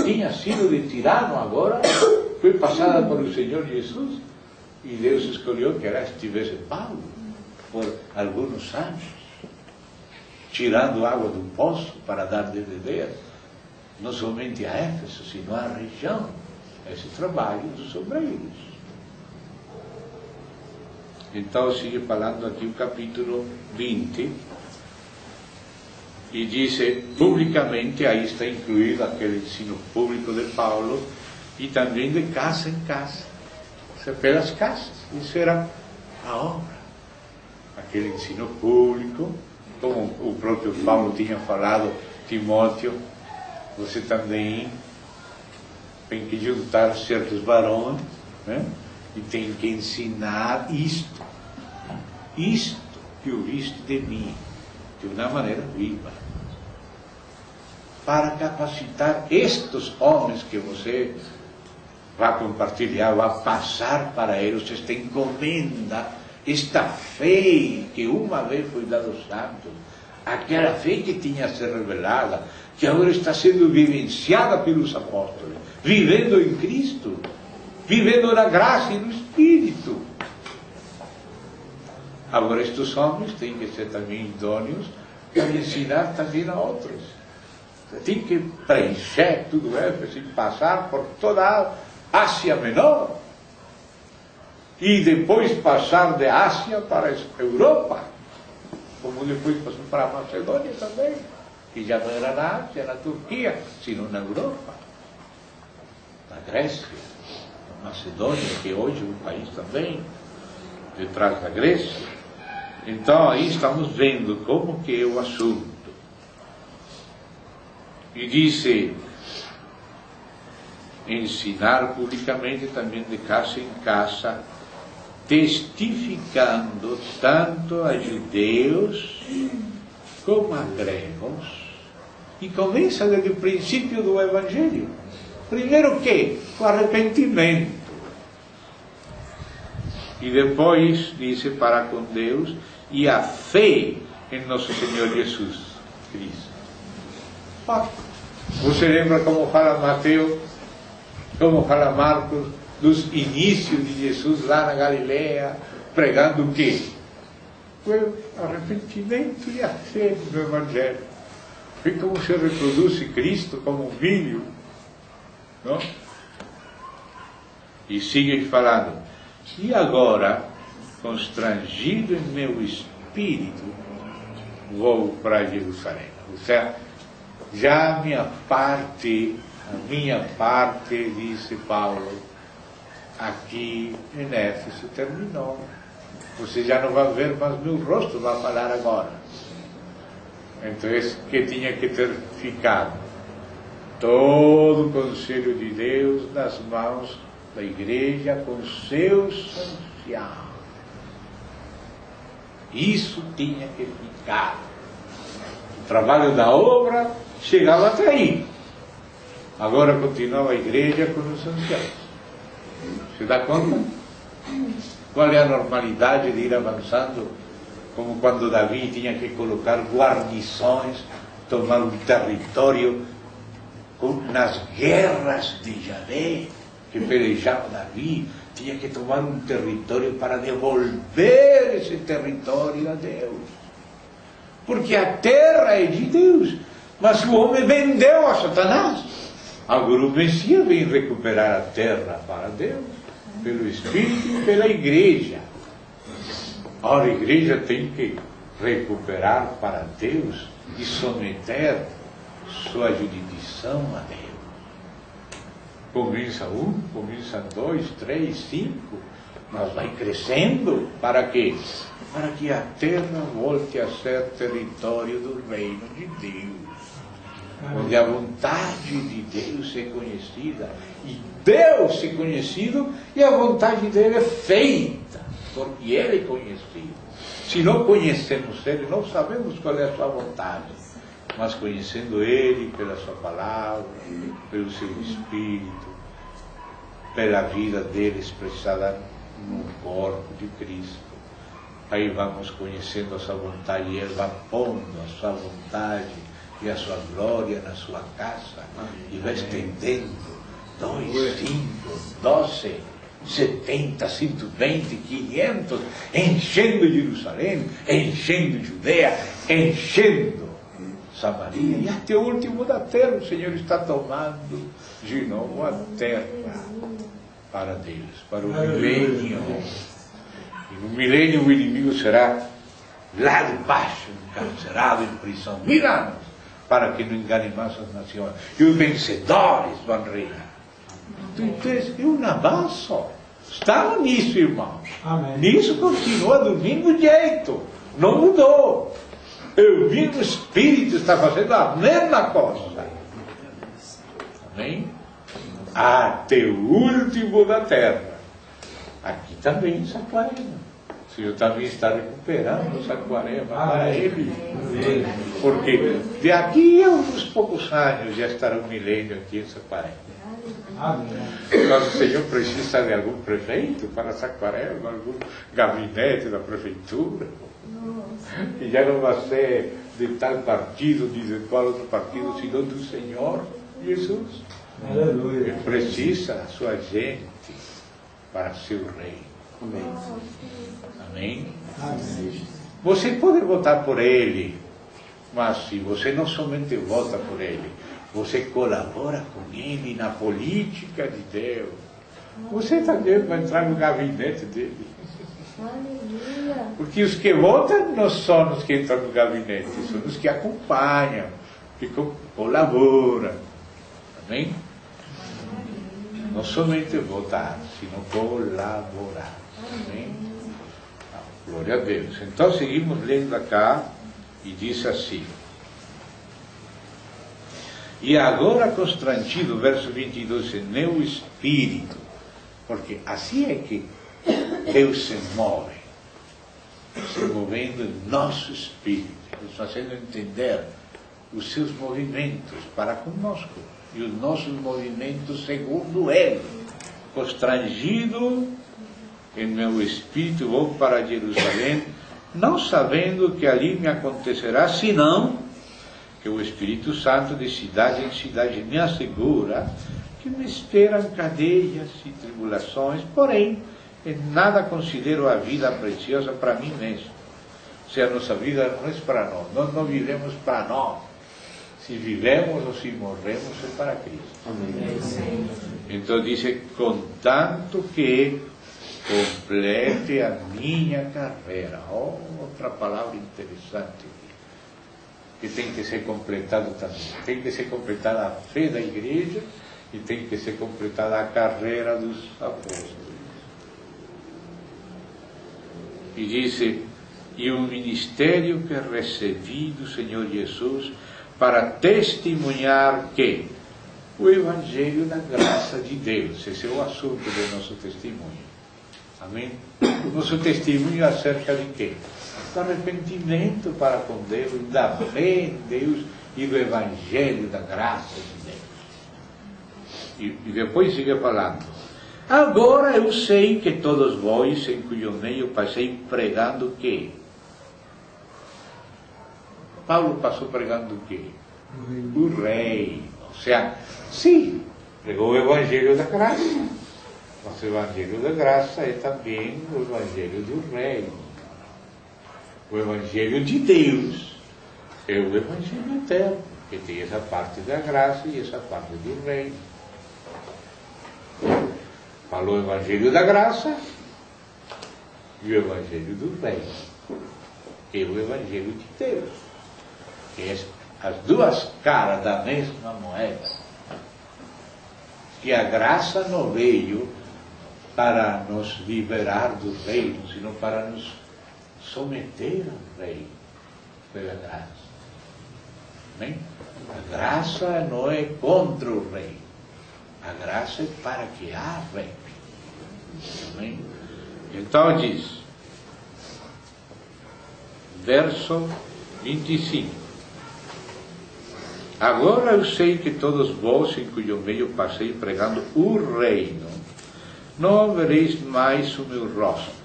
tinha sido retirado agora, foi passada por o Senhor Jesus, e Deus escolheu que ela estivesse Paulo por alguns anos, tirando água do poço para dar de beber, não somente a Éfeso, sino à região, esse trabalho dos obreiros. Então sigue falando aqui o capítulo 20, e diz publicamente, aí está incluído aquele ensino público de Paulo, e também de casa em casa, pelas casas. Isso era a obra, aquele ensino público, como o próprio Paulo tinha falado, Timóteo, você também tem que juntar certos varões, né? E tem que ensinar isto que ouviste de mim, de uma maneira viva, para capacitar estes homens que você vai compartilhar, vai passar para eles esta encomenda, esta fé que uma vez foi dada aos santos, aquela fé que tinha sido revelada, que agora está sendo vivenciada pelos apóstolos, vivendo em Cristo, vivendo na graça e no Espírito. Agora estes homens têm que ser também idôneos para ensinar também a outros. Tem que preencher tudo isso e passar por toda a Ásia Menor, e depois passar de Ásia para a Europa, como depois passou para a Macedônia também, que já não era na Ásia, na Turquia, sino na Europa, na Grécia, na Macedônia, que hoje é um país também, detrás da Grécia. Então aí estamos vendo como que é o assunto. E disse, ensinar publicamente também de casa em casa, testificando tanto a judeus como a gregos. E começa desde o princípio do Evangelho. Primeiro o quê? O arrependimento. E depois dice para com Deus e a fé em nosso Senhor Jesus Cristo. Você lembra como fala Mateus, como fala Marcos, dos inícios de Jesus lá na Galileia, pregando o quê? O arrependimento e a fé do Evangelho. Vê como se reproduz Cristo como um filho, não? E sigue falando, e agora, constrangido em meu espírito, vou para Jerusalém. Ou seja, já a minha parte, disse Paulo, aqui em Éfeso terminou. Você já não vai ver mais meu rosto, vai falar agora. Então, que tinha que ter ficado todo o conselho de Deus nas mãos da igreja com seus anciãos. Isso tinha que ficar. O trabalho da obra chegava até aí. Agora continuava a igreja com os anciãos. Se dá conta? Qual é a normalidade de ir avançando? Como quando Davi tinha que colocar guarnições, tomar um território nas guerras de Javé, que pelejava Davi, tinha que tomar um território para devolver esse território a Deus. Porque a terra é de Deus, mas o homem vendeu a Satanás. Agora o Messias vem recuperar a terra para Deus, pelo Espírito e pela igreja. Ora, a igreja tem que recuperar para Deus e someter sua jurisdição a Deus. Começa 1, começa 2, 3, 5, mas vai crescendo. Para quê? Para que a terra volte a ser território do reino de Deus. onde a vontade de Deus é conhecida, e Deus é conhecido, e a vontade dele é feita, porque ele é conhecido. Se não conhecemos ele, não sabemos qual é a sua vontade, mas conhecendo ele pela sua palavra, pelo seu Espírito, pela vida dele expressada no corpo de Cristo, aí vamos conhecendo a sua vontade, e ele vai pondo a sua vontade e a sua glória na sua casa, e vai estendendo 2, 5, 12, 70, 120, 500, enchendo Jerusalém, enchendo Judeia, enchendo Samaria, e até o último da terra o Senhor está tomando de novo a terra para Deus, para o milênio. E no milênio o inimigo será lá de baixo, encarcerado em prisão 1000 anos, para que não engane mais as nações. E os vencedores vão reinar. Então é um avanço. Estamos nisso, irmãos. Amém. Nisso continua do mesmo jeito. Não mudou. O mesmo Espírito está fazendo a mesma coisa. Amém? Até o último da terra. Aqui também em Saquarema. O Senhor também está recuperando Saquarema para Ele. Porque de aqui a uns poucos anos já estará um milênio aqui em Saquarema. Mas o Senhor precisa de algum prefeito para Saquarema, algum gabinete da prefeitura. E já não vai ser de tal partido, de qual outro partido, senão do Senhor Jesus. Aleluia. Ele precisa da sua gente para ser o rei. Amém. Amém? Amém. Você pode votar por ele, mas se você não somente vota por ele, você colabora com ele na política de Deus, você também vai entrar no gabinete dele. Porque os que votam não são os que entram no gabinete, são os que acompanham, que colaboram. Amém? Não somente votar, sino colaborar. Amém? Glória a Deus. Então seguimos lendo acá e diz assim: e agora constrangido, verso 22, em meu espírito, porque assim é que Deus se move, se movendo em nosso espírito, nos fazendo entender os seus movimentos para conosco e os nossos movimentos segundo Ele. Constrangido em meu espírito, vou para Jerusalém, não sabendo que ali me acontecerá, senão que o Espírito Santo de cidade em cidade me assegura que me esperam cadeias e tribulações, porém em nada considero a vida preciosa para mim mesmo. Ou seja, a nossa vida não é para nós não vivemos para nós. Se vivemos ou se morremos é para Cristo. Amém. Então diz, contanto que complete a minha carreira. Outra palavra interessante, que tem que ser completado também. Tem que ser completada a fé da igreja e tem que ser completada a carreira dos apóstolos. E diz, e o ministério que recebi do Senhor Jesus para testemunhar que o Evangelho da graça de Deus, esse é o assunto do nosso testemunho. Amém? O nosso testemunho é acerca de quê? Do arrependimento para com Deus, da fé em Deus e do Evangelho da graça de Deus. E depois sigue falando: agora eu sei que todos vós, em cujo meio passei pregando o quê? Paulo passou pregando o quê? O rei. Ou seja, sim, pregou o Evangelho da graça. Mas o Evangelho da graça é também o Evangelho do rei. O Evangelho de Deus é o Evangelho eterno, que tem essa parte da graça e essa parte do rei. Falou o Evangelho da graça e o Evangelho do rei, que é o Evangelho de Deus, que é as duas caras da mesma moeda. Que a graça não veio para nos liberar do reino, sino para nos someter ao reino pela graça. Amém? A graça não é contra o rei. A graça é para que há rei. Amém? Então diz, verso 25. Agora eu sei que todos vós, em cujo meio passei pregando o reino, não vereis mais o meu rosto.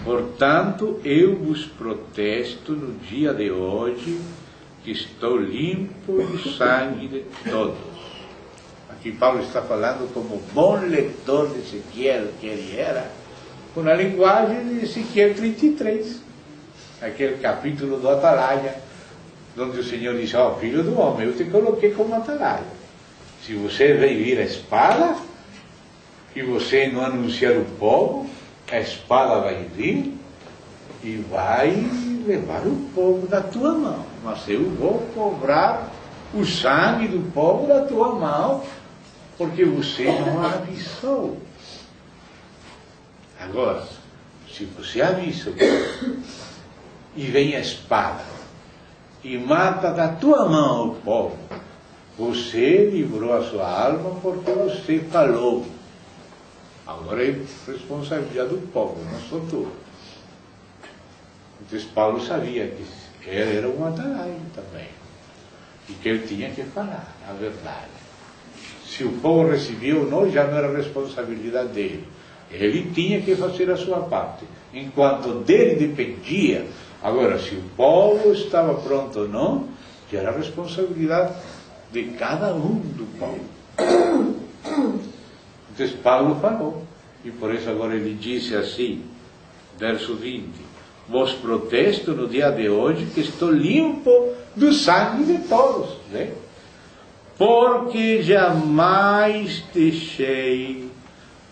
Portanto, eu vos protesto no dia de hoje, que estou limpo do sangue de todos. Aqui Paulo está falando como bom leitor de Ezequiel, que ele era, com a linguagem de Ezequiel 33, aquele capítulo do Atalaia, onde o Senhor diz, ó, filho do homem, eu te coloquei como Atalaia. Se você veio vir a espada, e você não anunciar o povo, a espada vai vir e vai levar o povo da tua mão. Mas eu vou cobrar o sangue do povo da tua mão, porque você não avisou. Agora, se você avisa o povo, e vem a espada, e mata da tua mão o povo, você livrou a sua alma porque você falou. Agora é responsabilidade do povo, não sou tu. Então Paulo sabia que ele era um atalaia também, e que ele tinha que falar a verdade. Se o povo recebia ou não, já não era responsabilidade dele. Ele tinha que fazer a sua parte, enquanto dele dependia. Agora, se o povo estava pronto ou não, já era responsabilidade de cada um do povo. Então Paulo falou, e por isso agora ele disse assim, verso 20, vos protesto no dia de hoje que estou limpo do sangue de todos, né? Porque jamais deixei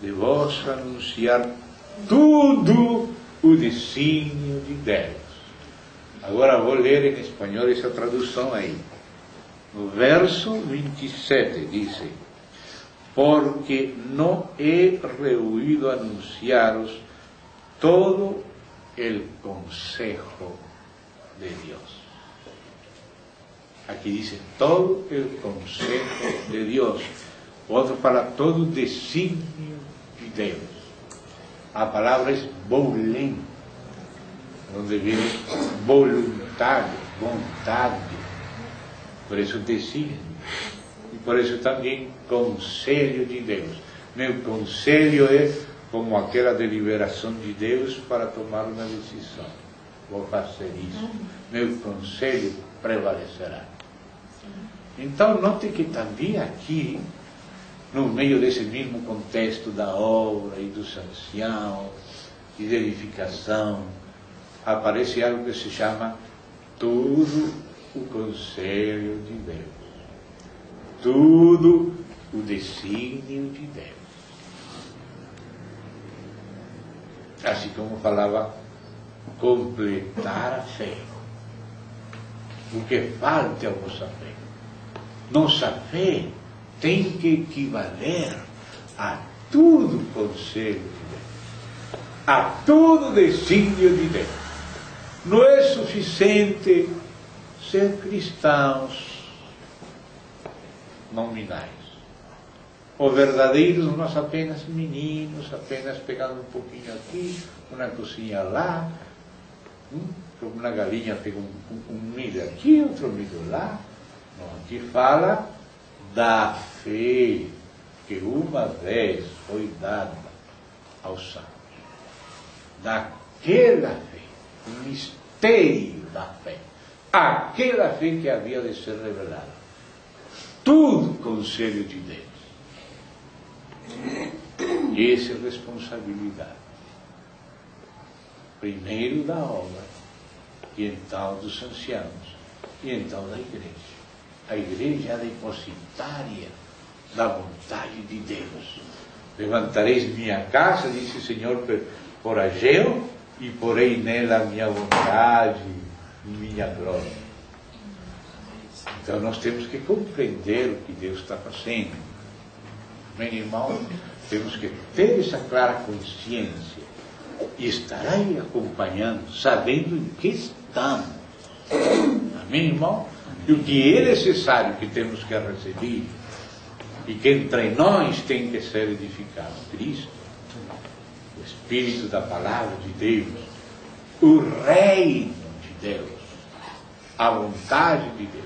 de vos anunciar tudo o desígnio de Deus. Agora vou ler em espanhol essa tradução aí. No verso 27 diz, porque não he rehuido anunciaros todo el consejo de Dios. Aqui diz todo el consejo de Dios. Outro fala todo o desígnio de Deus. A palavra é bolem, onde vem voluntade, vontade. Por isso desígnio. E por isso também conselho de Deus. Meu conselho é como aquela deliberação de Deus para tomar uma decisão. Vou fazer isso. Meu conselho prevalecerá. Então, note que também aqui, no meio desse mesmo contexto da obra e dos anciãos e da edificação, aparece algo que se chama tudo o conselho de Deus. Tudo o desígnio de Deus. Assim como falava, completar a fé. O que falta é a vossa fé. Nossa fé tem que equivaler a tudo o conselho de Deus, a todo o desígnio de Deus. Não é suficiente ser cristãos nominais, ou verdadeiros, nós apenas meninos, apenas pegando um pouquinho aqui, uma coisinha lá, uma galinha pega um milho aqui, outro milho lá. Não, aqui fala da fé que uma vez foi dada aos santos, daquela fé, o mistério da fé, aquela fé que havia de ser revelada. Tudo conselho de Deus. E essa é a responsabilidade. Primeiro da obra, e então dos anciãos, e então da igreja. A igreja é a depositária da vontade de Deus. Levantareis minha casa, disse o Senhor, por Ageu, e porei nela a minha vontade e minha glória. Então nós temos que compreender o que Deus está fazendo. Meu irmão, temos que ter essa clara consciência e estar aí acompanhando, sabendo em que estamos. Amém, irmão? E o que é necessário que temos que receber, e que entre nós tem que ser edificado, Cristo, o Espírito da Palavra de Deus, o reino de Deus, a vontade de Deus.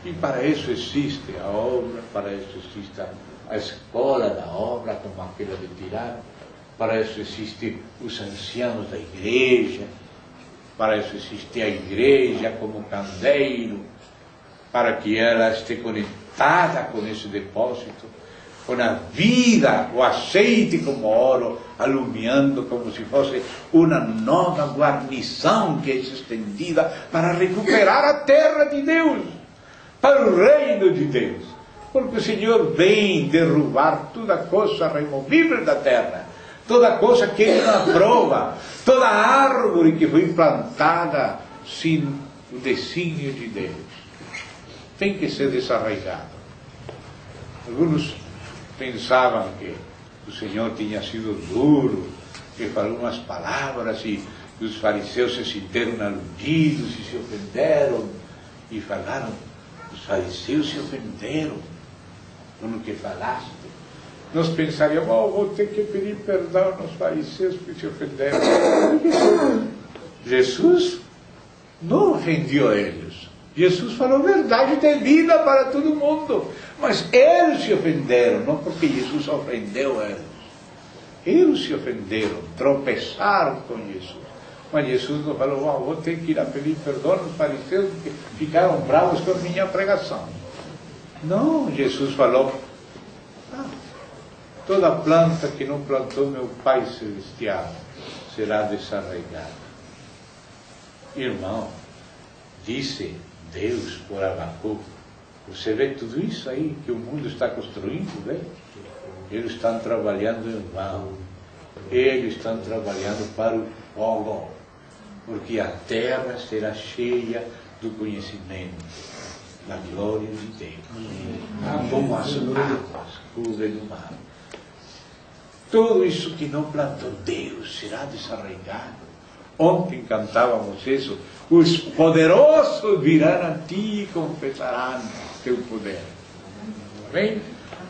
E para isso existe a obra, para isso existe a escola da obra, como aquela de Tirano, para isso existem os anciãos da igreja, para isso existe a igreja como candeeiro, para que ela esteja conectada com esse depósito, com a vida, o azeite como ouro, alumiando como se fosse uma nova guarnição que é estendida para recuperar a terra de Deus, para o reino de Deus. Porque o Senhor vem derrubar toda coisa removível da terra, toda coisa que Ele não aprova, toda árvore que foi plantada sem o desígnio de Deus. Tem que ser desarraigado. Alguns pensavam que o Senhor tinha sido duro, que falou umas palavras e os fariseus se sentiram aludidos e se ofenderam. E falaram, os fariseus se ofenderam com o que falaste. Nós pensaríamos, vou ter que pedir perdão aos fariseus que se ofenderam. Jesus não ofendeu eles. Jesus falou verdade de vida para todo mundo. Mas eles se ofenderam, não porque Jesus ofendeu eles. Eles se ofenderam, tropeçaram com Jesus. Mas Jesus não falou, vou ter que ir a pedir perdão aos fariseus que ficaram bravos com a minha pregação. Não, Jesus falou, toda planta que não plantou meu Pai Celestial será desarraigada. Irmão, disse Deus por Abacuque, você vê tudo isso aí que o mundo está construindo, vê? Eles estão trabalhando em vão. Eles estão trabalhando para o fogo, porque a terra será cheia do conhecimento da glória de Deus, como as águas cobrem o mar. Tudo isso que não plantou Deus será desarraigado. Ontem cantávamos isso, os poderosos virão a ti e confessarão teu poder. Bem,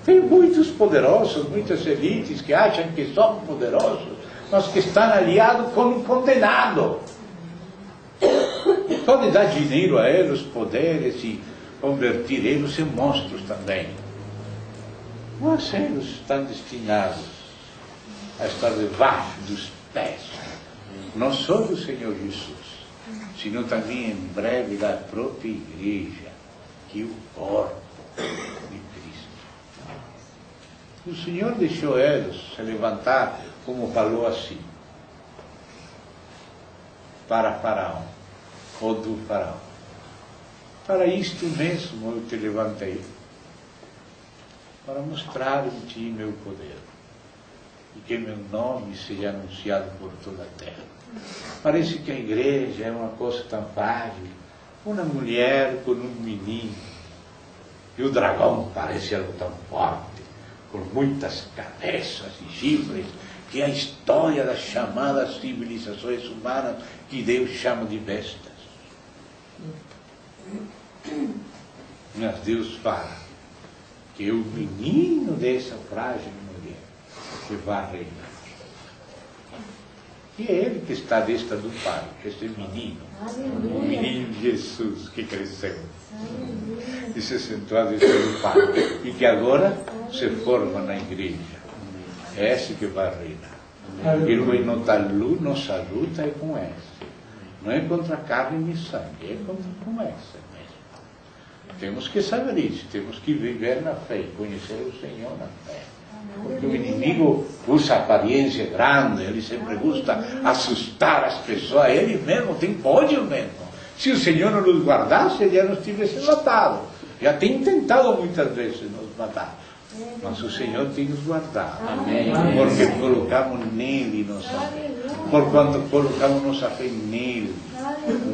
tem muitos poderosos, muitas elites que acham que são poderosos, mas que estão aliados com um condenado. Pode dar dinheiro a eles, poderes, e convertir eles em monstros também. Mas eles estão destinados a estar debaixo dos pés, não só do Senhor Jesus, sino também em breve da própria igreja, que é o corpo de Cristo. O Senhor deixou eles se levantar, como falou assim, para Faraó, ou do Faraó. Para isto mesmo eu te levantei, para mostrar em ti meu poder, e que meu nome seja anunciado por toda a terra. Parece que a igreja é uma coisa tão frágil, uma mulher com um menino, e o dragão parece algo tão forte, com muitas cabeças e chifres, que é a história das chamadas civilizações humanas que Deus chama de bestas. Mas Deus fala que é o menino dessa frágil mulher que vai reinar. E é ele que está à destra do Pai, esse menino, o menino de Jesus que cresceu e se sentou à destra do Pai, e que agora se forma na igreja. É esse que vai reinar. E nossa luta é com esse. Não é contra carne e sangue, é com esse mesmo. Temos que saber isso, temos que viver na fé, conhecer o Senhor na fé. Porque o inimigo usa aparência grande, ele sempre gosta assustar as pessoas, ele mesmo tem ódio mesmo. Se o Senhor não nos guardasse, ele já nos tivesse matado. Já tem tentado muitas vezes nos matar. Mas o Senhor tem nos guardado. Amém. Porque colocamos nele nossa fé. Por quanto colocamos nossa fé nele,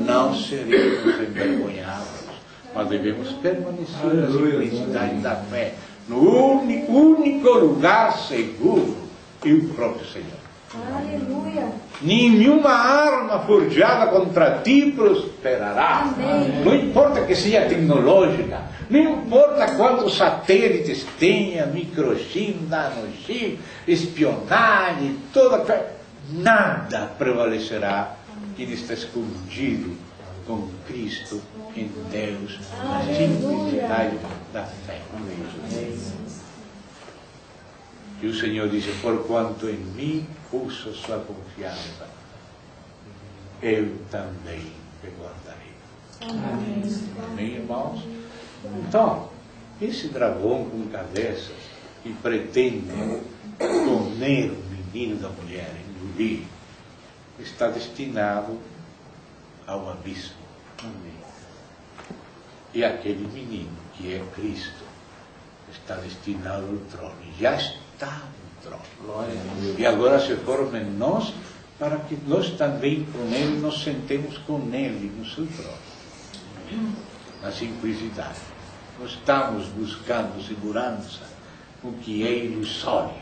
não seremos envergonhados. Mas devemos permanecer na simplicidade da fé, no único lugar seguro, e o próprio Senhor. Aleluia. Nenhuma arma forjada contra ti prosperará. Amém. Não importa que seja tecnológica, não importa quantos satélites tenha, microchip, nanochip, espionagem, nada prevalecerá que está escondido com Cristo em Deus, na simplicidade da fé. E o Senhor disse: porquanto em mim puso sua confiança, eu também te guardarei. Amém, irmãos? Então, esse dragão com cabeças que pretende comer o menino da mulher, engolir, está destinado ao abismo. E aquele menino, que é Cristo, está destinado ao trono. Já está no trono. E agora se forma em nós, para que nós também com Ele nos sentemos com Ele no seu trono. Na simplicidade. Nós estamos buscando segurança, o que é ilusório.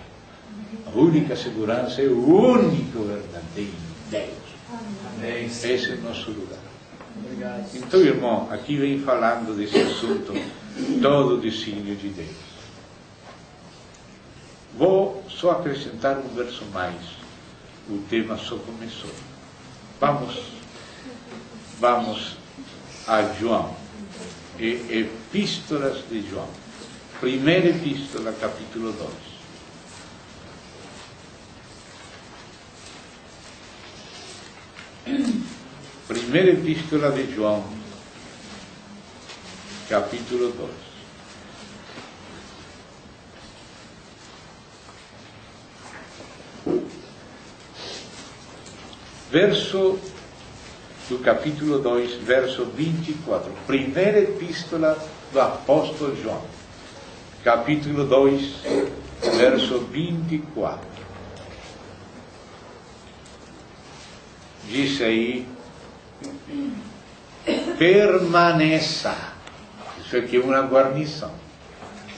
A única segurança é o único verdadeiro Deus. Esse é o nosso lugar. Então, irmão, aqui vem falando desse assunto, todo o desígnio de Deus. Vou só acrescentar um verso mais. O tema só começou. Vamos a João. Epístolas de João. Primeira epístola, capítulo 2. Primeira epístola de João, capítulo 2. Verso do capítulo 2, verso 24. Primeira epístola do apóstolo João, capítulo 2, verso 24. Diz aí: permaneça. Isso aqui é uma guarnição.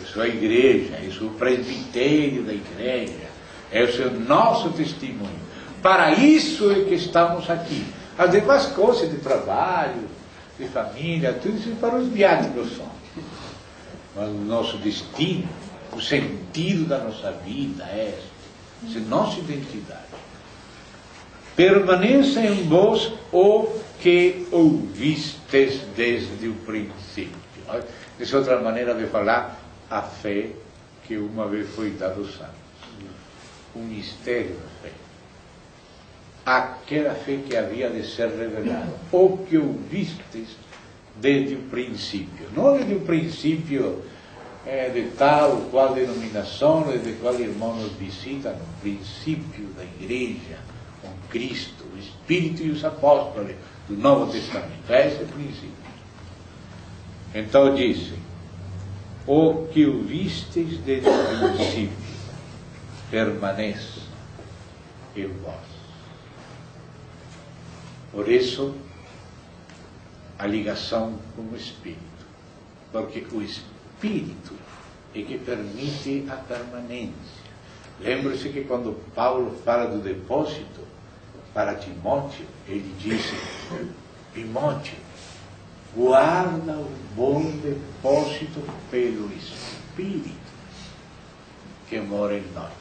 Isso é a igreja, isso é o presbitério da igreja, esse é o nosso testemunho. Para isso é que estamos aqui. As demais coisas de trabalho, de família, tudo isso é para os viáticos só. Mas o nosso destino, o sentido da nossa vida é esse. Essa é a nossa identidade. Permaneça em vós o que ouvistes desde o princípio. Essa é outra maneira de falar a fé que uma vez foi dada aos santos. O mistério da fé. Aquela fé que havia de ser revelada. O que ouvistes desde o princípio. Não desde o princípio de tal ou qual denominação, desde qual irmão nos visita, no princípio da igreja, com Cristo, o Espírito e os apóstolos do Novo Testamento. Esse é o princípio. Então disse: o que ouvistes desde o princípio permaneça em vós. Por isso, a ligação com o Espírito. Porque o Espírito é que permite a permanência. Lembre-se que quando Paulo fala do depósito para Timóteo, ele disse: Timóteo, guarda o bom depósito pelo Espírito que mora em nós.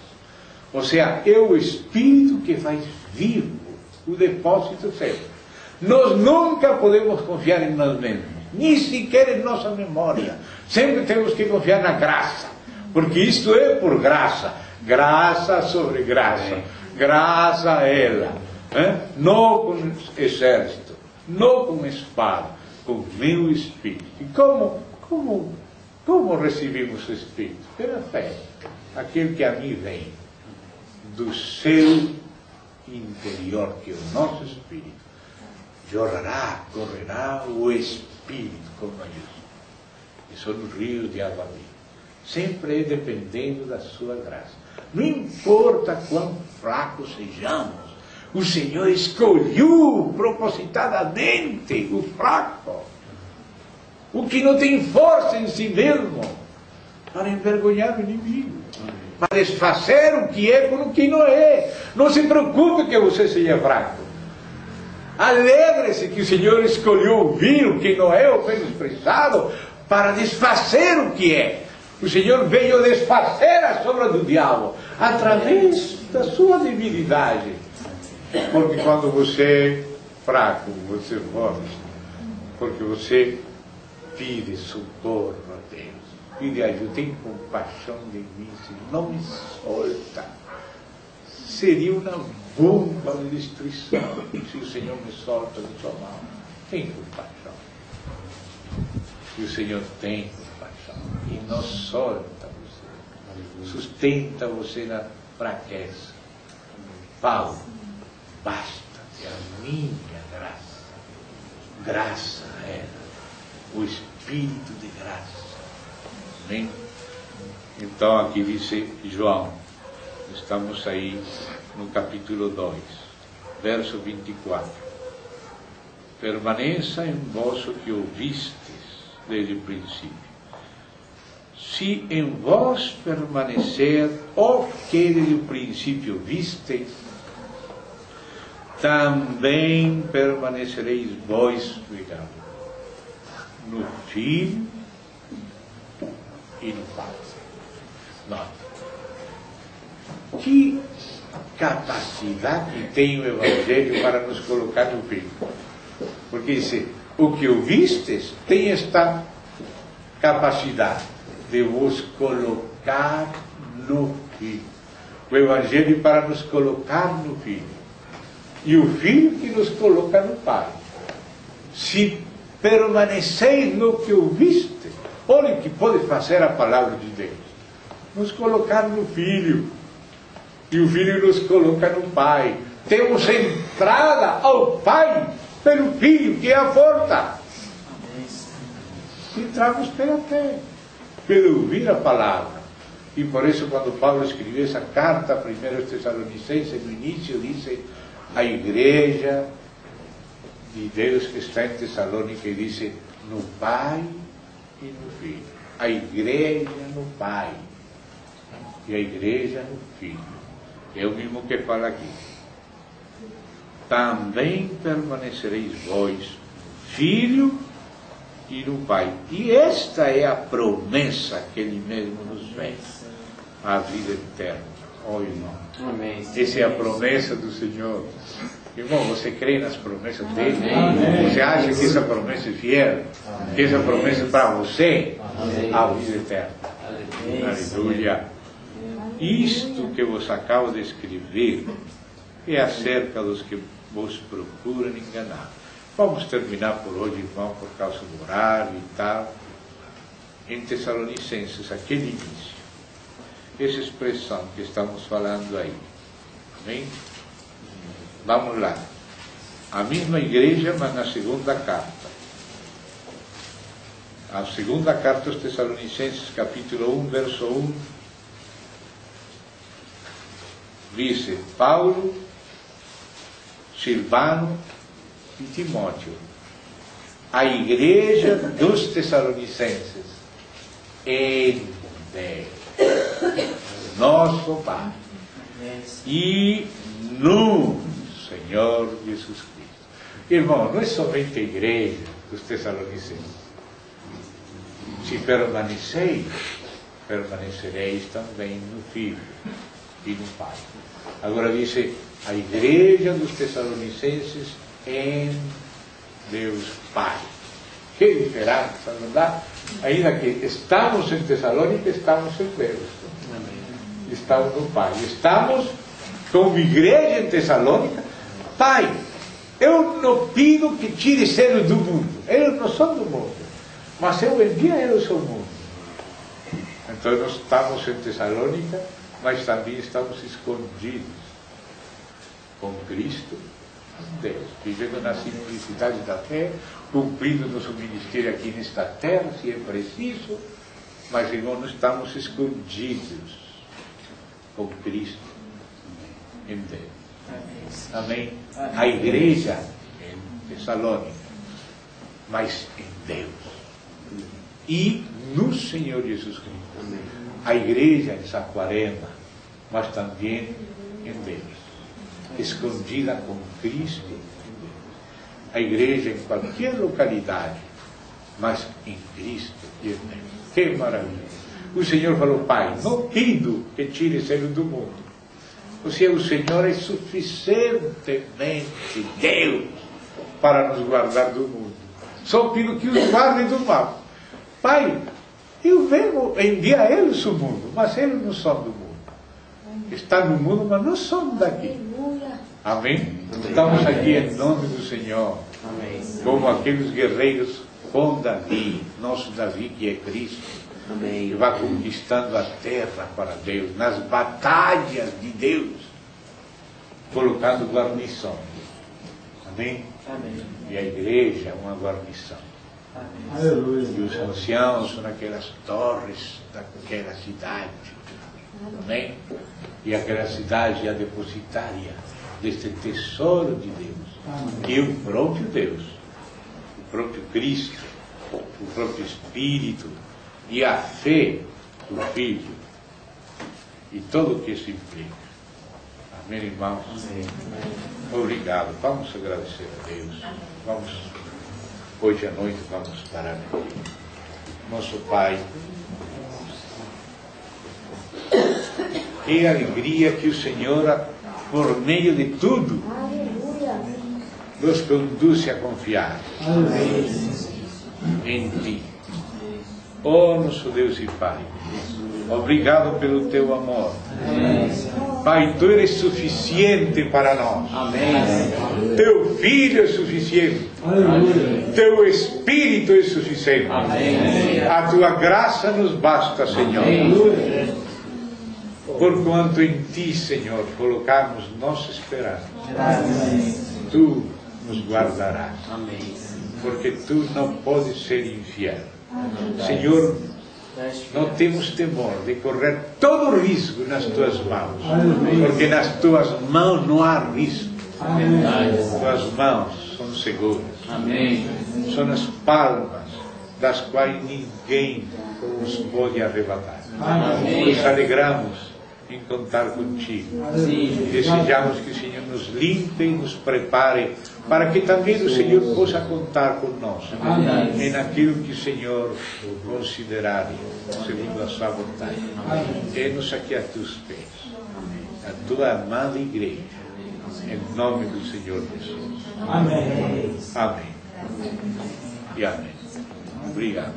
Ou seja, é o Espírito que faz vivo o depósito certo. Nós nunca podemos confiar em nós mesmos, nem sequer em nossa memória. Sempre temos que confiar na graça, porque isto é por graça, graça sobre graça, graça a ela, não com exército, não com espada, com meu Espírito. E como recebemos o Espírito? Pela fé. Aquele que a mim vem do seu interior, que é o nosso Espírito, jorrará, correrá o Espírito como isso. E são os rios de água viva. Sempre é dependendo da sua graça. Não importa quão fracos sejamos, o Senhor escolheu propositadamente o fraco, o que não tem força em si mesmo, para envergonhar o inimigo. para desfazer o que é com o que não é. Não se preocupe que você seja fraco. Alegre-se que o Senhor escolheu ouvir o que não é o menosprezado para desfazer o que é. O Senhor veio desfazer a sobra do diabo através da sua debilidade. Porque quando você é fraco, você é forte. Porque você pede socorro a Deus. Pede ajuda, tem compaixão de mim, Senhor. Não me solta. Seria uma bomba de destruição se o Senhor me solta de sua mão. Tem compaixão. E o Senhor tem compaixão. E não solta você. Sustenta você na fraqueza. Paulo, basta-te a minha graça. Graça era o Espírito de graça. Amém? Então aqui diz João, estamos aí no capítulo 2, verso 24. Permaneça em vós o que ouvistes desde o princípio. Se em vós permanecer o que desde o princípio vistes, também permanecereis vós, ligado, no Filho e no Pai. Note, que capacidade tem o Evangelho para nos colocar no Filho. Porque diz, o que ouvistes tem esta capacidade de vos colocar no Filho. O Evangelho para nos colocar no Filho. E o Filho que nos coloca no Pai. Se permaneceis no que ouviste, olha o que pode fazer a palavra de Deus. Nos colocar no Filho. E o Filho nos coloca no Pai. Temos entrada ao Pai pelo Filho, que é a porta. Entramos pela fé, pelo ouvir a palavra. E por isso, quando Paulo escreveu essa carta, primeiro aos Tessalonicenses, no início, disse a igreja de Deus que está em Tessalônica, e disse no Pai e no Filho. A igreja no Pai e a igreja no Filho. É o mesmo que fala aqui. Também permanecereis vós no Filho e no Pai. E esta é a promessa que Ele mesmo nos fez, a vida eterna. Oh, irmão, amém. Essa é a promessa do Senhor. Irmão, você crê nas promessas dele? Amém. Você acha que essa promessa é fiel? Amém. Que essa promessa é para você? Amém. A vida eterna. Amém. Aleluia. Isto que vos acabo de escrever é acerca dos que vos procuram enganar. Vamos terminar por hoje, irmão, por causa do horário e tal. Em Tessalonicenses, aquele início, essa expressão que estamos falando aí. Amém? Vamos lá. A mesma igreja, mas na segunda carta. A segunda carta aos Tessalonicenses, capítulo 1, verso 1. Diz Paulo, Silvano e Timóteo, a igreja dos Tessalonicenses, em Deus, nosso Pai, e no Senhor Jesus Cristo. Irmão, não é somente a igreja dos Tessalonicenses. Se permaneceis, permanecereis também no Filho e no Pai. Agora diz a igreja dos Tessalonicenses em Deus Pai. Que diferença, não dá? Ainda que estamos em Tessalônica, estamos em Deus. Estamos no Pai. Estamos como igreja em Tessalônica. Pai, eu não pido que tire eles do mundo. Eles não são do mundo. Mas eu envio eles ao mundo. Então nós estamos em Tessalônica, mas também estamos escondidos com Cristo, Deus, vivendo na simplicidade da fé, cumprindo nosso ministério aqui nesta terra, se é preciso, mas, irmão, não estamos escondidos com Cristo em Deus. Amém? A igreja em Tessalônica, mas em Deus. E no Senhor Jesus Cristo. a igreja em Saquarema, mas também em Deus, escondida com Cristo. A igreja em qualquer localidade, mas em Cristo e em Deus. Que maravilha! O Senhor falou: Pai, não pido que tires ele do mundo. Ou seja, o Senhor é suficientemente Deus para nos guardar do mundo. Só pido que os guarde do mal. Pai, eu venho enviar eles ao mundo, mas eles não são do mundo. Estão no mundo, mas não são daqui. Amém? Estamos aqui em nome do Senhor. Como aqueles guerreiros com Davi, nosso Davi que é Cristo. Amém. Que vai conquistando a terra para Deus, nas batalhas de Deus, colocando guarnição. Amém? Amém. E a igreja é uma guarnição. Amém. E os anciãos são aquelas torres daquela cidade. Amém? E aquela cidade é a depositária deste tesouro de Deus. Amém. Que é o próprio Deus, o próprio Cristo, o próprio Espírito, e a fé do Filho, e tudo o que isso implica. Amém, irmãos? Amém. Obrigado. Vamos agradecer a Deus. Vamos, hoje à noite, vamos parar aqui. Nosso Pai, que alegria que o Senhor, por meio de tudo, nos conduz a confiar em Ti. Oh, nosso Deus e Pai, obrigado pelo Teu amor. Amém. Pai, Tu eres suficiente para nós. Amém. Teu Filho é suficiente. Amém. Teu Espírito é suficiente. Amém. A Tua graça nos basta, Senhor. Amém. Porquanto em Ti, Senhor, colocamos nossa esperança. Amém. Tu nos guardarás. Amém. Porque Tu não podes ser infiel. Senhor, não temos temor de correr todo o risco nas Tuas mãos, porque nas Tuas mãos não há risco. Tuas mãos são seguras. São as palmas das quais ninguém nos pode arrebatar. Nos alegramos em contar contigo. Desejamos que o Senhor nos limpe e nos prepare para que também o Senhor possa contar conosco em aquilo que o Senhor considerar segundo a sua vontade. Tê-nos aqui a Teus pés, a Tua amada igreja, em nome do Senhor Jesus. Amém. Amém. E amém. Obrigado.